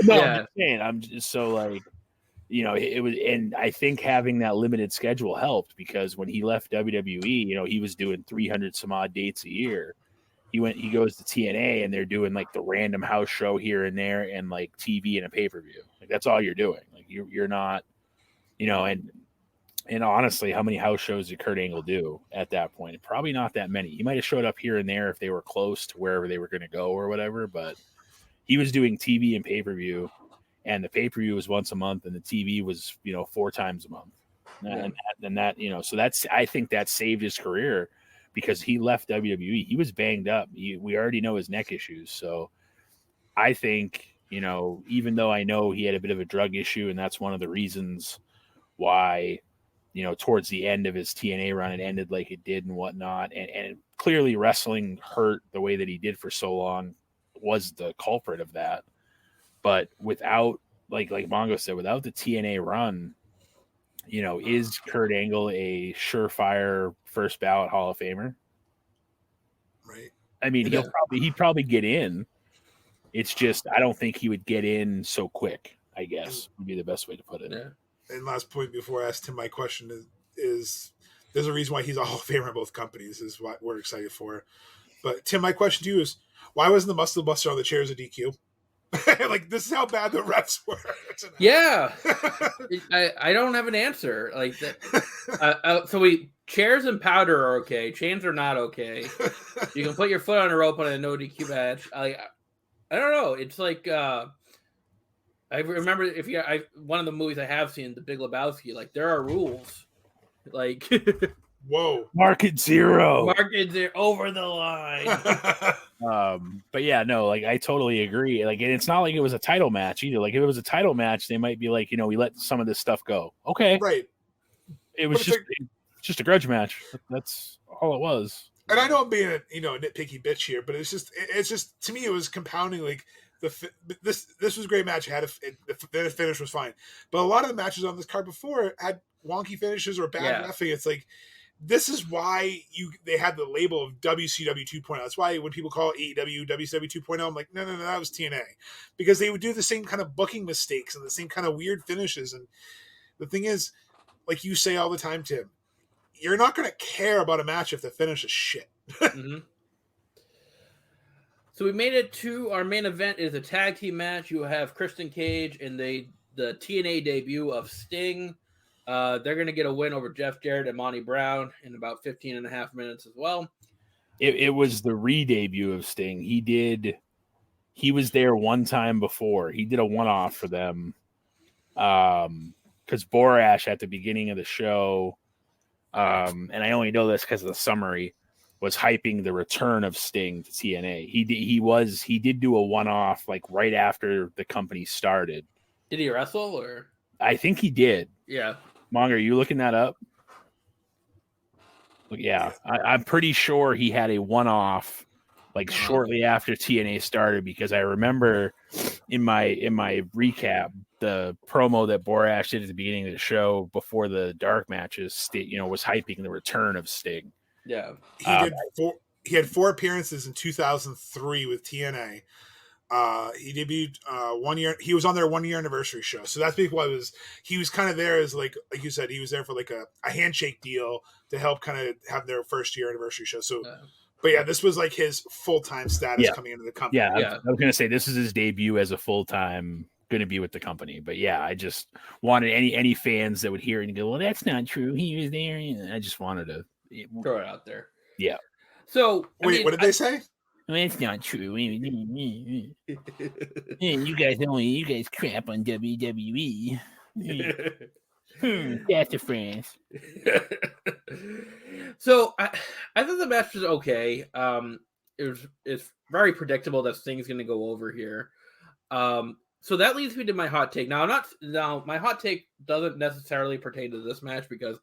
No, Yeah. I'm just saying. I'm just so like, it was, and I think having that limited schedule helped because when he left WWE, he was doing 300 some odd dates a year. He goes to TNA and they're doing like the random house show here and there and like TV and a pay-per-view. Like that's all you're doing. Like you're not, and honestly, how many house shows did Kurt Angle do at that point? Probably not that many. He might have showed up here and there if they were close to wherever they were going to go or whatever, but he was doing TV and pay-per-view, and the pay-per-view was once a month and the TV was, 4 times a month. And that, so I think that saved his career because he left WWE. He was banged up. We already know his neck issues. So I think, even though I know he had a bit of a drug issue and that's one of the reasons why, towards the end of his TNA run, it ended like it did and whatnot. And clearly wrestling hurt the way that he did for so long was the culprit of that. But without, like Mongo said, without the TNA run, is Kurt Angle a surefire first ballot Hall of Famer? Right. I mean, he'd probably get in. It's just, I don't think he would get in so quick, I guess would be the best way to put it. Yeah. And last point before I ask Tim my question is there's a reason why he's a Hall of Famer in both companies. Is what we're excited for. But Tim, my question to you is, why wasn't the Muscle Buster on the chairs a DQ? Like, this is how bad the refs were tonight. Yeah, I don't have an answer like that. So chairs and powder are okay. Chains are not okay. You can put your foot on a rope on a no DQ match. I don't know. It's like I remember one of the movies I have seen, The Big Lebowski. Like, there are rules. Like, whoa, Market zero. Markets are over the line. But yeah, no, like I totally agree. Like, and it's not like it was a title match either. Like, if it was a title match, they might be like, we let some of this stuff go. Okay, right. It was just a grudge match. That's all it was. And I know I'm being a nitpicky bitch here, but it's just to me it was compounding. Like, this was a great match. The finish was fine, but a lot of the matches on this card before had wonky finishes or bad reffing. It's like, this is why they had the label of WCW 2.0. That's why when people call AEW WCW 2.0, I'm like, no, that was TNA, because they would do the same kind of booking mistakes and the same kind of weird finishes. And the thing is, like you say all the time, Tim, you're not going to care about a match if the finish is shit. Mm-hmm. So we made it to our main event. Is a tag team match. You have Christian Cage and the TNA debut of Sting. They're going to get a win over Jeff Jarrett and Monty Brown in about 15 and a half minutes as well. It was the re-debut of Sting. He was there one time before. He did a one-off for them. Because Borash at the beginning of the show, and I only know this because of the summary, was hyping the return of Sting to TNA. He did do a one-off like right after the company started. Did he wrestle or? I think he did. Yeah. Mong, are you looking that up? Yeah, I'm pretty sure he had a one-off like shortly after TNA started, because I remember in my recap the promo that Borash did at the beginning of the show before the dark matches, was hyping the return of Sting. Yeah, he had 4 appearances in 2003 with TNA. He debuted 1 year. He was on their 1 year anniversary show, so that's why he was kind of there as like you said, he was there for like a handshake deal to help kind of have their first year anniversary show. So, but yeah, this was like his full-time status coming into the company. Yeah, I was gonna say this is his debut as a full-time going to be with the company. But yeah, I just wanted any fans that would hear it and go, well, that's not true. He was there. I just wanted to throw it out there. Yeah. So wait, what did they say? Well, that's not true. You guys crap on WWE. That's a France. So I thought the match was okay. It's very predictable that Sting's going to go over here. So that leads me to my hot take. Now my hot take doesn't necessarily pertain to this match, because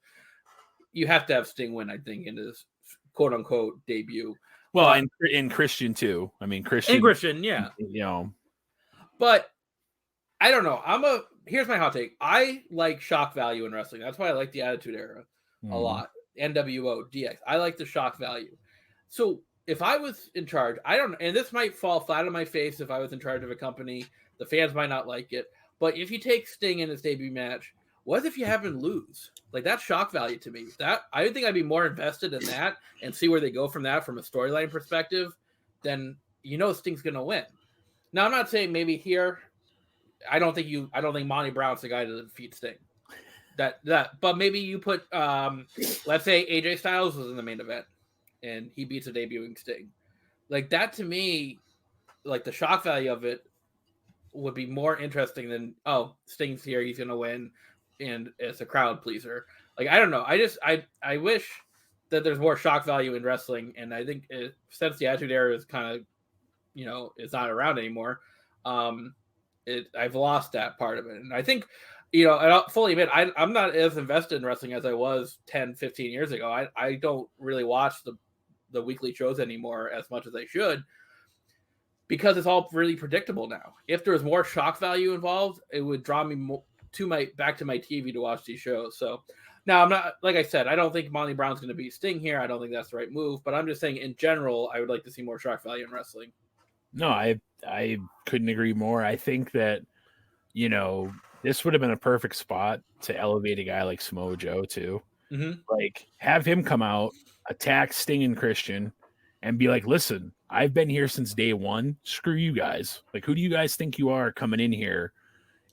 you have to have Sting win, I think, in his quote unquote debut. Well, in Christian too. I mean, Christian, yeah. But I don't know. Here's my hot take. I like shock value in wrestling. That's why I like the Attitude Era a lot. NWO, DX. I like the shock value. So if I was in charge, and this might fall flat on my face if I was in charge of a company. The fans might not like it. But if you take Sting in his debut match, what if you have him lose? Like, that's shock value to me. That I think I'd be more invested in that and see where they go from that from a storyline perspective than Sting's gonna win. Now, I'm not saying maybe here. I don't think Monty Brown's the guy to defeat Sting. But maybe you put let's say AJ Styles was in the main event and he beats a debuting Sting. Like, that to me, like, the shock value of it would be more interesting than, Sting's here, he's gonna win, and it's a crowd pleaser. Like, I don't know. I wish that there's more shock value in wrestling, and I think since the Attitude Era is kind of, it's not around anymore, I've lost that part of it. And I think, and I'll fully admit, I'm not as invested in wrestling as I was 10, 15 years ago. I don't really watch the weekly shows anymore as much as I should, because it's all really predictable now. If there was more shock value involved, it would draw me back to my TV to watch these shows. So now, I'm not, like I said, I don't think Monty Brown's going to beat Sting here. I don't think that's the right move, but I'm just saying in general, I would like to see more shock value in wrestling. No, I couldn't agree more. I think that, this would have been a perfect spot to elevate a guy like Samoa Joe too. Like, have him come out, attack Sting and Christian, and be like, listen, I've been here since day one. Screw you guys. Like, who do you guys think you are coming in here?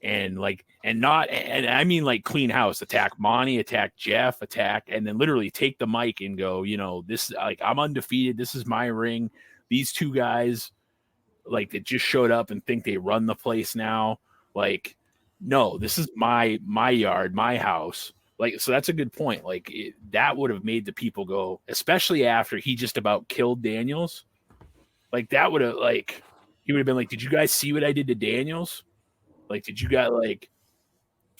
And I mean, like, clean house, attack Monty, attack Jeff, and then literally take the mic and go, this, like, I'm undefeated. This is my ring. These two guys, like, that just showed up and think they run the place now. Like, no, this is my yard, my house. Like, so that's a good point. Like, that would have made the people go, especially after he just about killed Daniels. Like, that would have, like, he would have been like, did you guys see what I did to Daniels? Like, did you guys, like,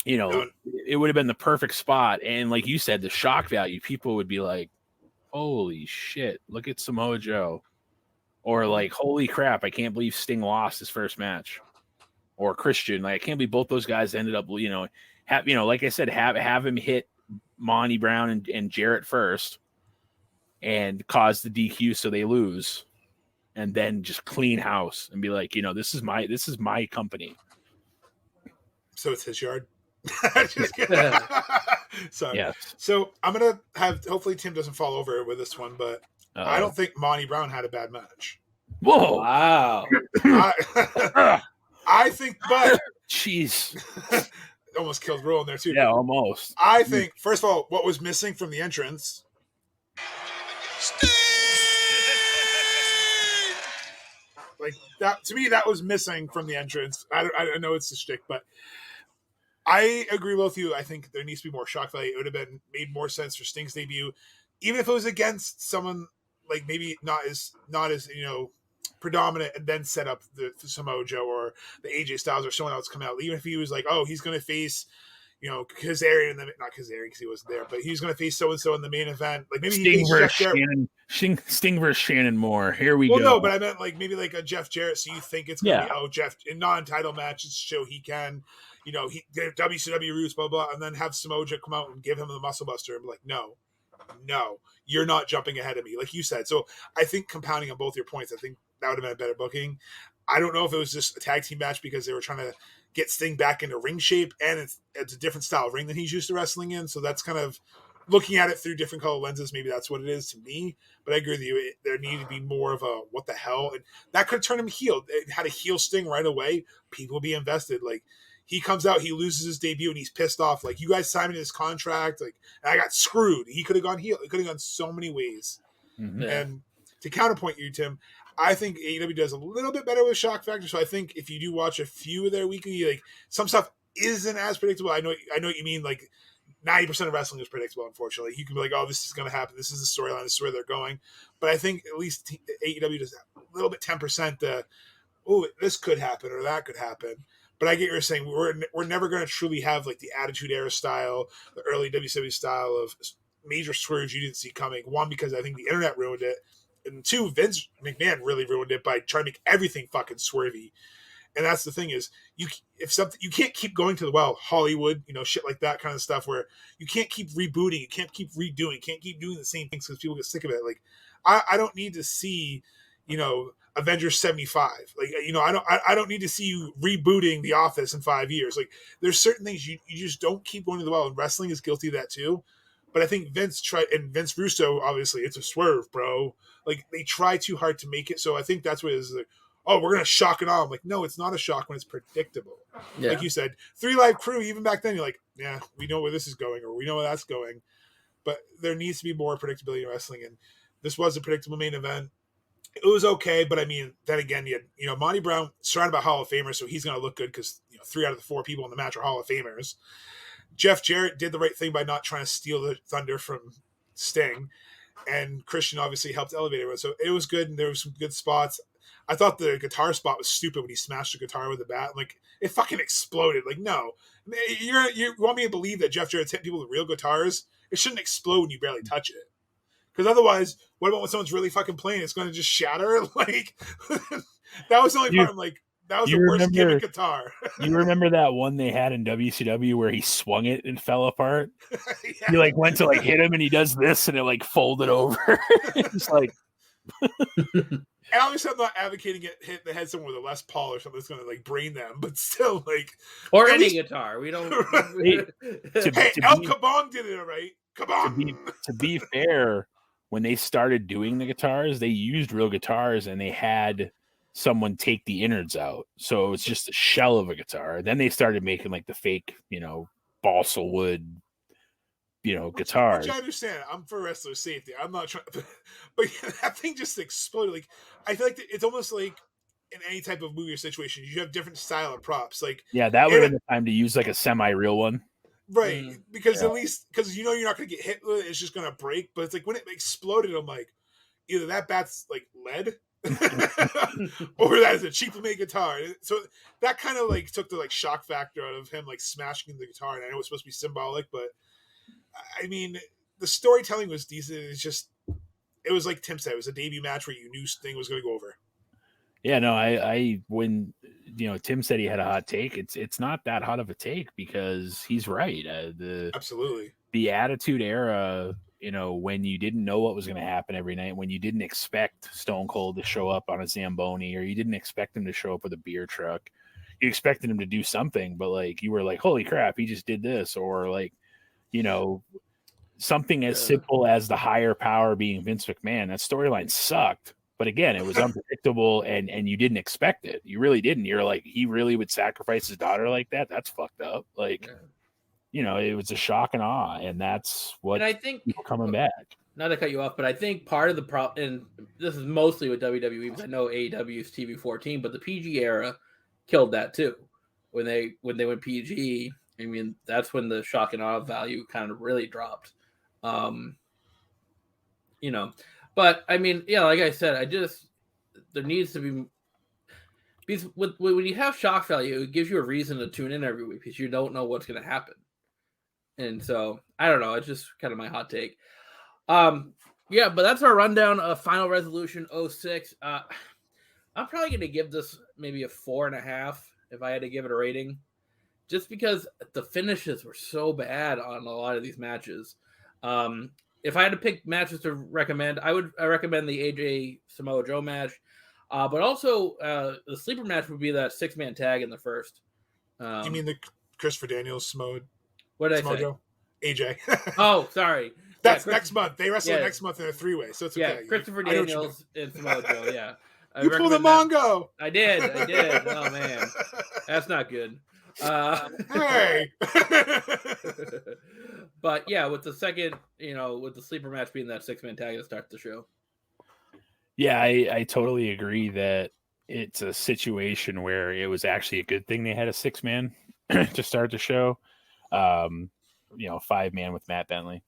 it would have been the perfect spot. And like you said, the shock value, people would be like, holy shit, look at Samoa Joe. Or like, holy crap, I can't believe Sting lost his first match. Or Christian, like, I can't believe both those guys ended up, like I said, have him hit Monty Brown and Jarrett first and cause the DQ so they lose, and then just clean house and be like, this is my company. So it's his yard. Just kidding. Sorry. Yes. So I'm gonna have, hopefully Tim doesn't fall over with this one, but I don't think Monty Brown had a bad match. Whoa! Wow. I think, but jeez. Almost killed Rowan there too. Yeah, almost. I think, first of all, what was missing from the entrance? Like, that, to me, that was missing from the entrance. I know it's a shtick, but I agree with you. I think there needs to be more shock value. It would have made more sense for Sting's debut, even if it was against someone like maybe not as predominant, and then set up the Samoa Joe or the AJ Styles or someone else come out. Even if he was like, oh, he's going to face, Kazarian, not Kazarian because he wasn't there, but he's going to face so-and-so in the main event. Like maybe Sting versus Shannon Moore. Here we go. No, but I meant like maybe like a Jeff Jarrett. So you think it's going to be, Jeff in non-title matches to show he can, he WCW roots, blah, blah, and then have Samoa Joe come out and give him the muscle buster and be like, no, you're not jumping ahead of me, like you said. So I think compounding on both your points, I think that would have been a better booking. I don't know if it was just a tag team match because they were trying to get Sting back into ring shape, and it's a different style of ring than he's used to wrestling in. So that's kind of looking at it through different color lenses. Maybe that's what it is to me. But I agree with you. There needed to be more of a what the hell, and that could have turned him heel. It had a heel Sting right away. People would be invested. Like, he comes out, he loses his debut, and he's pissed off. Like, you guys signed me this contract, like, and I got screwed. He could have gone heel. It could have gone so many ways. Mm-hmm. And to counterpoint you, Tim, I think AEW does a little bit better with shock factor. So I think if you do watch a few of their weekly, like, some stuff isn't as predictable. I know what you mean. Like, 90% of wrestling is predictable, unfortunately. You can be like, oh, this is going to happen. This is the storyline. This is where they're going. But I think at least AEW does a little bit 10% this could happen or that could happen. But I get you're saying we're never going to truly have like the Attitude Era style, the early WCW style of major swerves you didn't see coming. One, because I think the internet ruined it. And two, Vince McMahon really ruined it by trying to make everything fucking swervy. And that's the thing is, you can't keep going to the Hollywood, shit like that kind of stuff where you can't keep rebooting, you can't keep redoing, can't keep doing the same things because people get sick of it. Like, I don't need to see, Avengers 75. Like, I don't need to see you rebooting The Office in 5 years. Like, there's certain things you just don't keep going to the and wrestling is guilty of that too. But I think Vince Russo, obviously, it's a swerve, bro. Like, they try too hard to make it. So I think that's what it is. Like, oh, we're going to shock it all. I'm like, no, it's not a shock when it's predictable. Yeah. Like you said, 3 Live Crew, even back then, you're like, yeah, we know where this is going, or we know where that's going. But there needs to be more predictability in wrestling. And this was a predictable main event. It was okay, but I mean, then again, you had, Monty Brown surrounded by Hall of Famers, so he's going to look good because 3 out of the 4 people in the match are Hall of Famers. Jeff Jarrett did the right thing by not trying to steal the thunder from Sting, and Christian obviously helped elevate everyone. So it was good, and there were some good spots. I thought the guitar spot was stupid when he smashed the guitar with the bat. Like, it fucking exploded. Like, no, you want me to believe that Jeff Jarrett's hit people with real guitars? It shouldn't explode when you barely touch it. Because otherwise, what about when someone's really fucking playing? It's going to just shatter. Like, that was the only part. I'm like, that was the worst gimmick guitar. You remember that one they had in WCW where he swung it and fell apart? Yeah. He like went to like hit him and he does this and it like folded over. It's like. And obviously, I'm not advocating hit the head someone with a Les Paul or something that's going to like brain them, but still, like, or any guitar. We don't. Hey, El Kabong did it all right. Come to on. be fair, when they started doing the guitars, they used real guitars and they had someone take the innards out. So it was just a shell of a guitar. Then they started making like the fake, balsa wood, guitars. Which I understand. I'm for wrestler safety. I'm not trying, but yeah, that thing just exploded. Like I feel like it's almost like in any type of movie or situation, you have different style of props. Like Yeah, that would have been the time to use like a semi-real one. right, because Yeah. at least because you're not going to get hit with it, it's just going to break. But it's like when it exploded, I'm like, either that bat's like lead, or that is a cheaply made guitar. So that kind of like took the like shock factor out of him like smashing the guitar. And I know it's supposed to be symbolic, but I mean, the storytelling was decent. It's just, it was like Tim said, it was a debut match where you knew Sting was going to go over. Yeah, no, I when Tim said he had a hot take, it's not that hot of a take because he's right. Absolutely. The Attitude Era, when you didn't know what was going to happen every night, when you didn't expect Stone Cold to show up on a Zamboni, or you didn't expect him to show up with a beer truck, you expected him to do something, but like you were like, holy crap, he just did this, or like, something as simple as the higher power being Vince McMahon. That storyline sucked. But again, it was unpredictable and you didn't expect it. You really didn't. You're like, he really would sacrifice his daughter like that? That's fucked up. Like, it was a shock and awe. And that's what I think people coming back. Not to cut you off, but I think part of the problem, and this is mostly with WWE, because I know AEW's TV 14, but the PG era killed that too. When they went PG, I mean, that's when the shock and awe value kind of really dropped. But I mean, yeah, like I said, there needs to be, because when you have shock value, it gives you a reason to tune in every week because you don't know what's going to happen. And so I don't know, it's just kind of my hot take. Yeah, but that's our rundown of Final Resolution 06. I'm probably going to give this maybe a 4.5 if I had to give it a rating, just because the finishes were so bad on a lot of these matches. If I had to pick matches to recommend, I recommend the AJ Samoa Joe match, but also the sleeper match would be that 6-man tag in the first. You mean the Christopher Daniels Samoa? What did I say? Joe? AJ. Oh, sorry. That's next month. They wrestle next month in a 3-way, so it's okay. Yeah, Christopher Daniels and Samoa Joe. Yeah, you pulled a Mongo. I did. Oh man, that's not good. Hey. But yeah, with the second, with the sleeper match being that 6-man tag to start the show. Yeah, I totally agree that it's a situation where it was actually a good thing they had a 6-man to start the show. 5-man with Matt Bentley.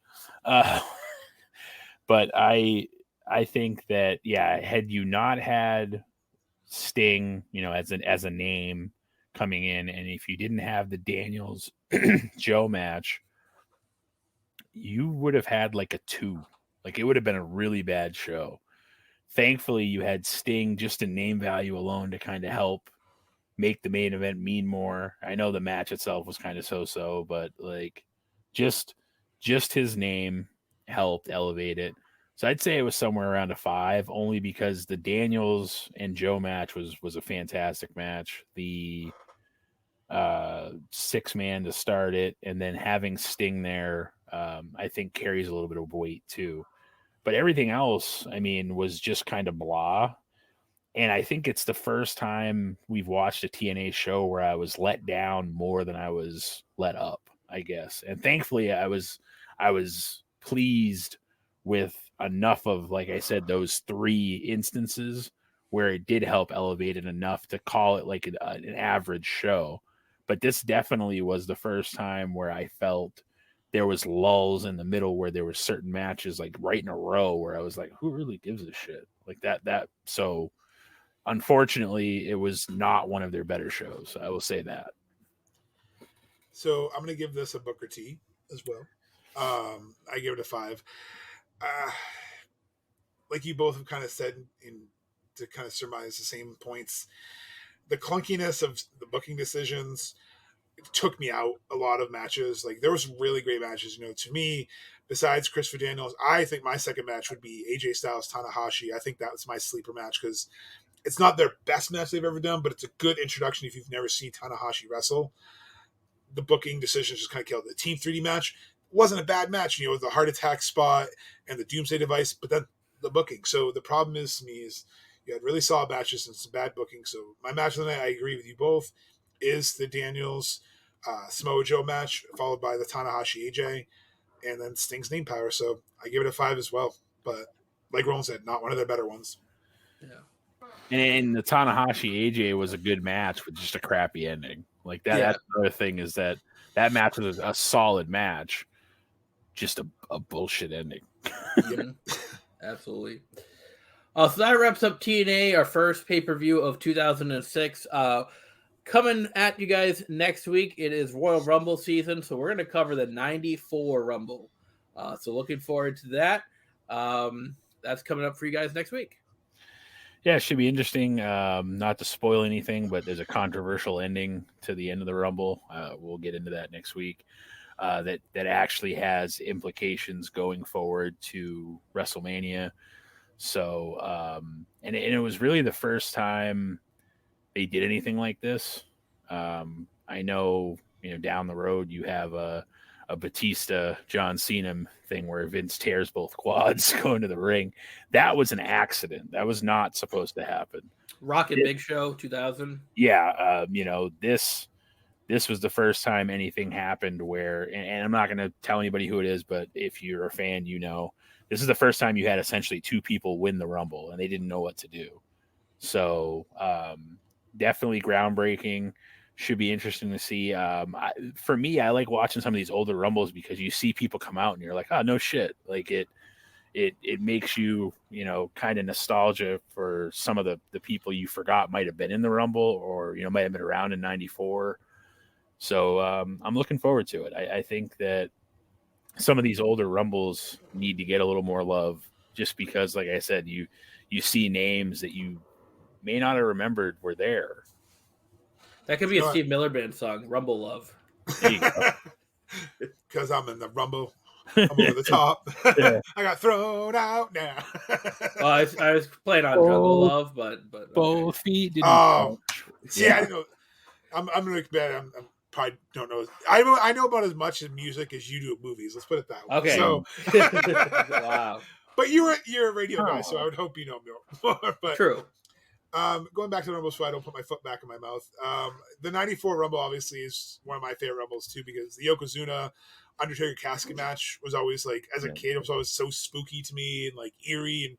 But I think that, yeah, had you not had Sting, as a name coming in, and if you didn't have the Daniels Joe match, you would have had like a 2. Like, it would have been a really bad show. Thankfully, you had Sting just in name value alone to kind of help make the main event mean more. I know the match itself was kind of so-so, but like just his name helped elevate it. So I'd say it was somewhere around a 5, only because the Daniels and Joe match was a fantastic match. The 6-man to start it, and then having Sting there, I think carries a little bit of weight too. But everything else, I mean, was just kind of blah. And I think it's the first time we've watched a TNA show where I was let down more than I was let up, I guess. And thankfully I was pleased with enough of, like I said, those 3 instances where it did help elevate it enough to call it like an average show. But this definitely was the first time where I felt there was lulls in the middle where there were certain matches like right in a row where I was like, who really gives a shit like that? So unfortunately, it was not one of their better shows. I will say that. So I'm going to give this a Booker T as well. I give it a 5. Like you both have kind of said, to kind of surmise the same points, the clunkiness of the booking decisions took me out a lot of matches. Like, there was really great matches. To me, besides Christopher Daniels, I think my second match would be AJ Styles Tanahashi. I think that was my sleeper match because it's not their best match they've ever done, but it's a good introduction if you've never seen Tanahashi wrestle. The booking decisions just kind of killed the Team 3D match. wasn't a bad match, you know, with the heart attack spot and the doomsday device, but then the booking. So the problem is to me is you had really solid matches and some bad booking. So my match of the night, I agree with you both, is the Daniels Samoa Joe match, followed by the Tanahashi AJ, and then Sting's name power. So I give it a 5 as well. But like Roland said, not one of their better ones. Yeah. And the Tanahashi AJ was a good match with just a crappy ending. Like that. Yeah. That's another thing is that match was a solid match, just a bullshit ending. Mhm. Absolutely. So that wraps up TNA, our first pay-per-view of 2006. Coming at you guys next week, it is Royal Rumble season, so we're going to cover the 94 Rumble. So looking forward to that. That's coming up for you guys next week. Yeah, it should be interesting. Not to spoil anything, but there's a controversial ending to the end of the Rumble. We'll get into that next week. That actually has implications going forward to WrestleMania. So, and it was really the first time they did anything like this. I know, down the road you have a Batista John Cena thing where Vince tears both quads going to the ring. That was an accident. That was not supposed to happen. Rocket Big Show 2000. Yeah, this was the first time anything happened where, and I'm not going to tell anybody who it is, but if you're a fan, this is the first time you had essentially two people win the Rumble and they didn't know what to do. So definitely groundbreaking. Should be interesting to see. For me, I like watching some of these older Rumbles because you see people come out and you're like, oh, no shit. Like it makes you, kind of nostalgia for some of the people you forgot might have been in the Rumble or, might have been around in 94. So I'm looking forward to it. I think that some of these older Rumbles need to get a little more love just because, like I said, you see names that you may not have remembered were there. That could be a Steve Miller Band song, Rumble Love. Because I'm in the Rumble. I'm over the top. Yeah. I got thrown out now. I was playing on Jungle Love, but both feet didn't. Oh, see, I know. I'm gonna make bad. I'm probably don't know. I know about as much of music as you do of movies. Let's put it that way. Okay. So, wow. But you're a radio guy, so I would hope you know more. But True. Going back to the Rumble, so I don't put my foot back in my mouth. The '94 Rumble obviously is one of my favorite Rumbles too because the Yokozuna Undertaker casket match was always like, as a kid, it was always so spooky to me and like eerie and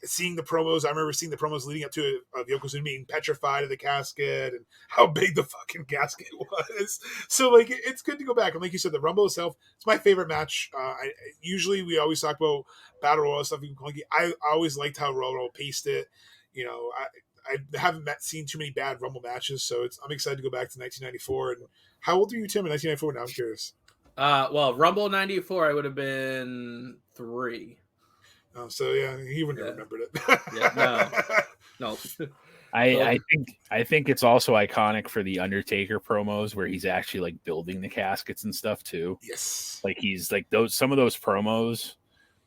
seeing the promos. I remember seeing the promos leading up to it of Yokozuna being petrified of the casket and how big the fucking casket was. So like, it's good to go back. And like you said, the Rumble itself, it's my favorite match. Usually we always talk about Battle Royal stuff. I always liked how Royal Rumble paced it. I haven't seen too many bad Rumble matches, so I'm excited to go back to 1994. And how old were you, Tim, in 1994? Now I'm curious. Well, Rumble 94, I would have been 3. Oh, so yeah, he wouldn't have remembered it. Yeah, no. I think it's also iconic for the Undertaker promos where he's actually like building the caskets and stuff too. Yes. Like he's like some of those promos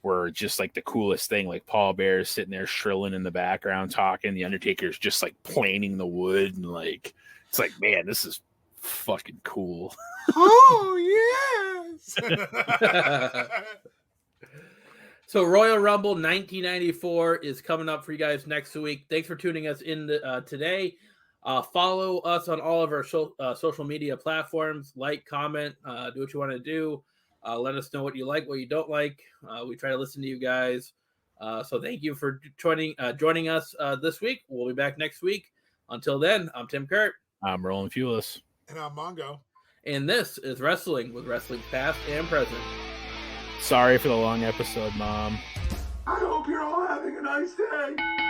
were just like the coolest thing. Like Paul Bear's sitting there shrilling in the background talking. The Undertaker's just like planing the wood and like it's like, man, this is fucking cool. Oh yes. So Royal Rumble 1994 is coming up for you guys next week. Thanks for tuning us in today. Follow us on all of our social media platforms. Like, comment, do what you want to do. Let us know what you like, what you don't like. We try to listen to you guys. So thank you for joining us this week. We'll be back next week. Until then, I'm Tim Kurt. I'm Roland Fulis. And I'm Mongo. And this is Wrestling with Wrestling Past and Present. Sorry for the long episode, Mom. I hope you're all having a nice day.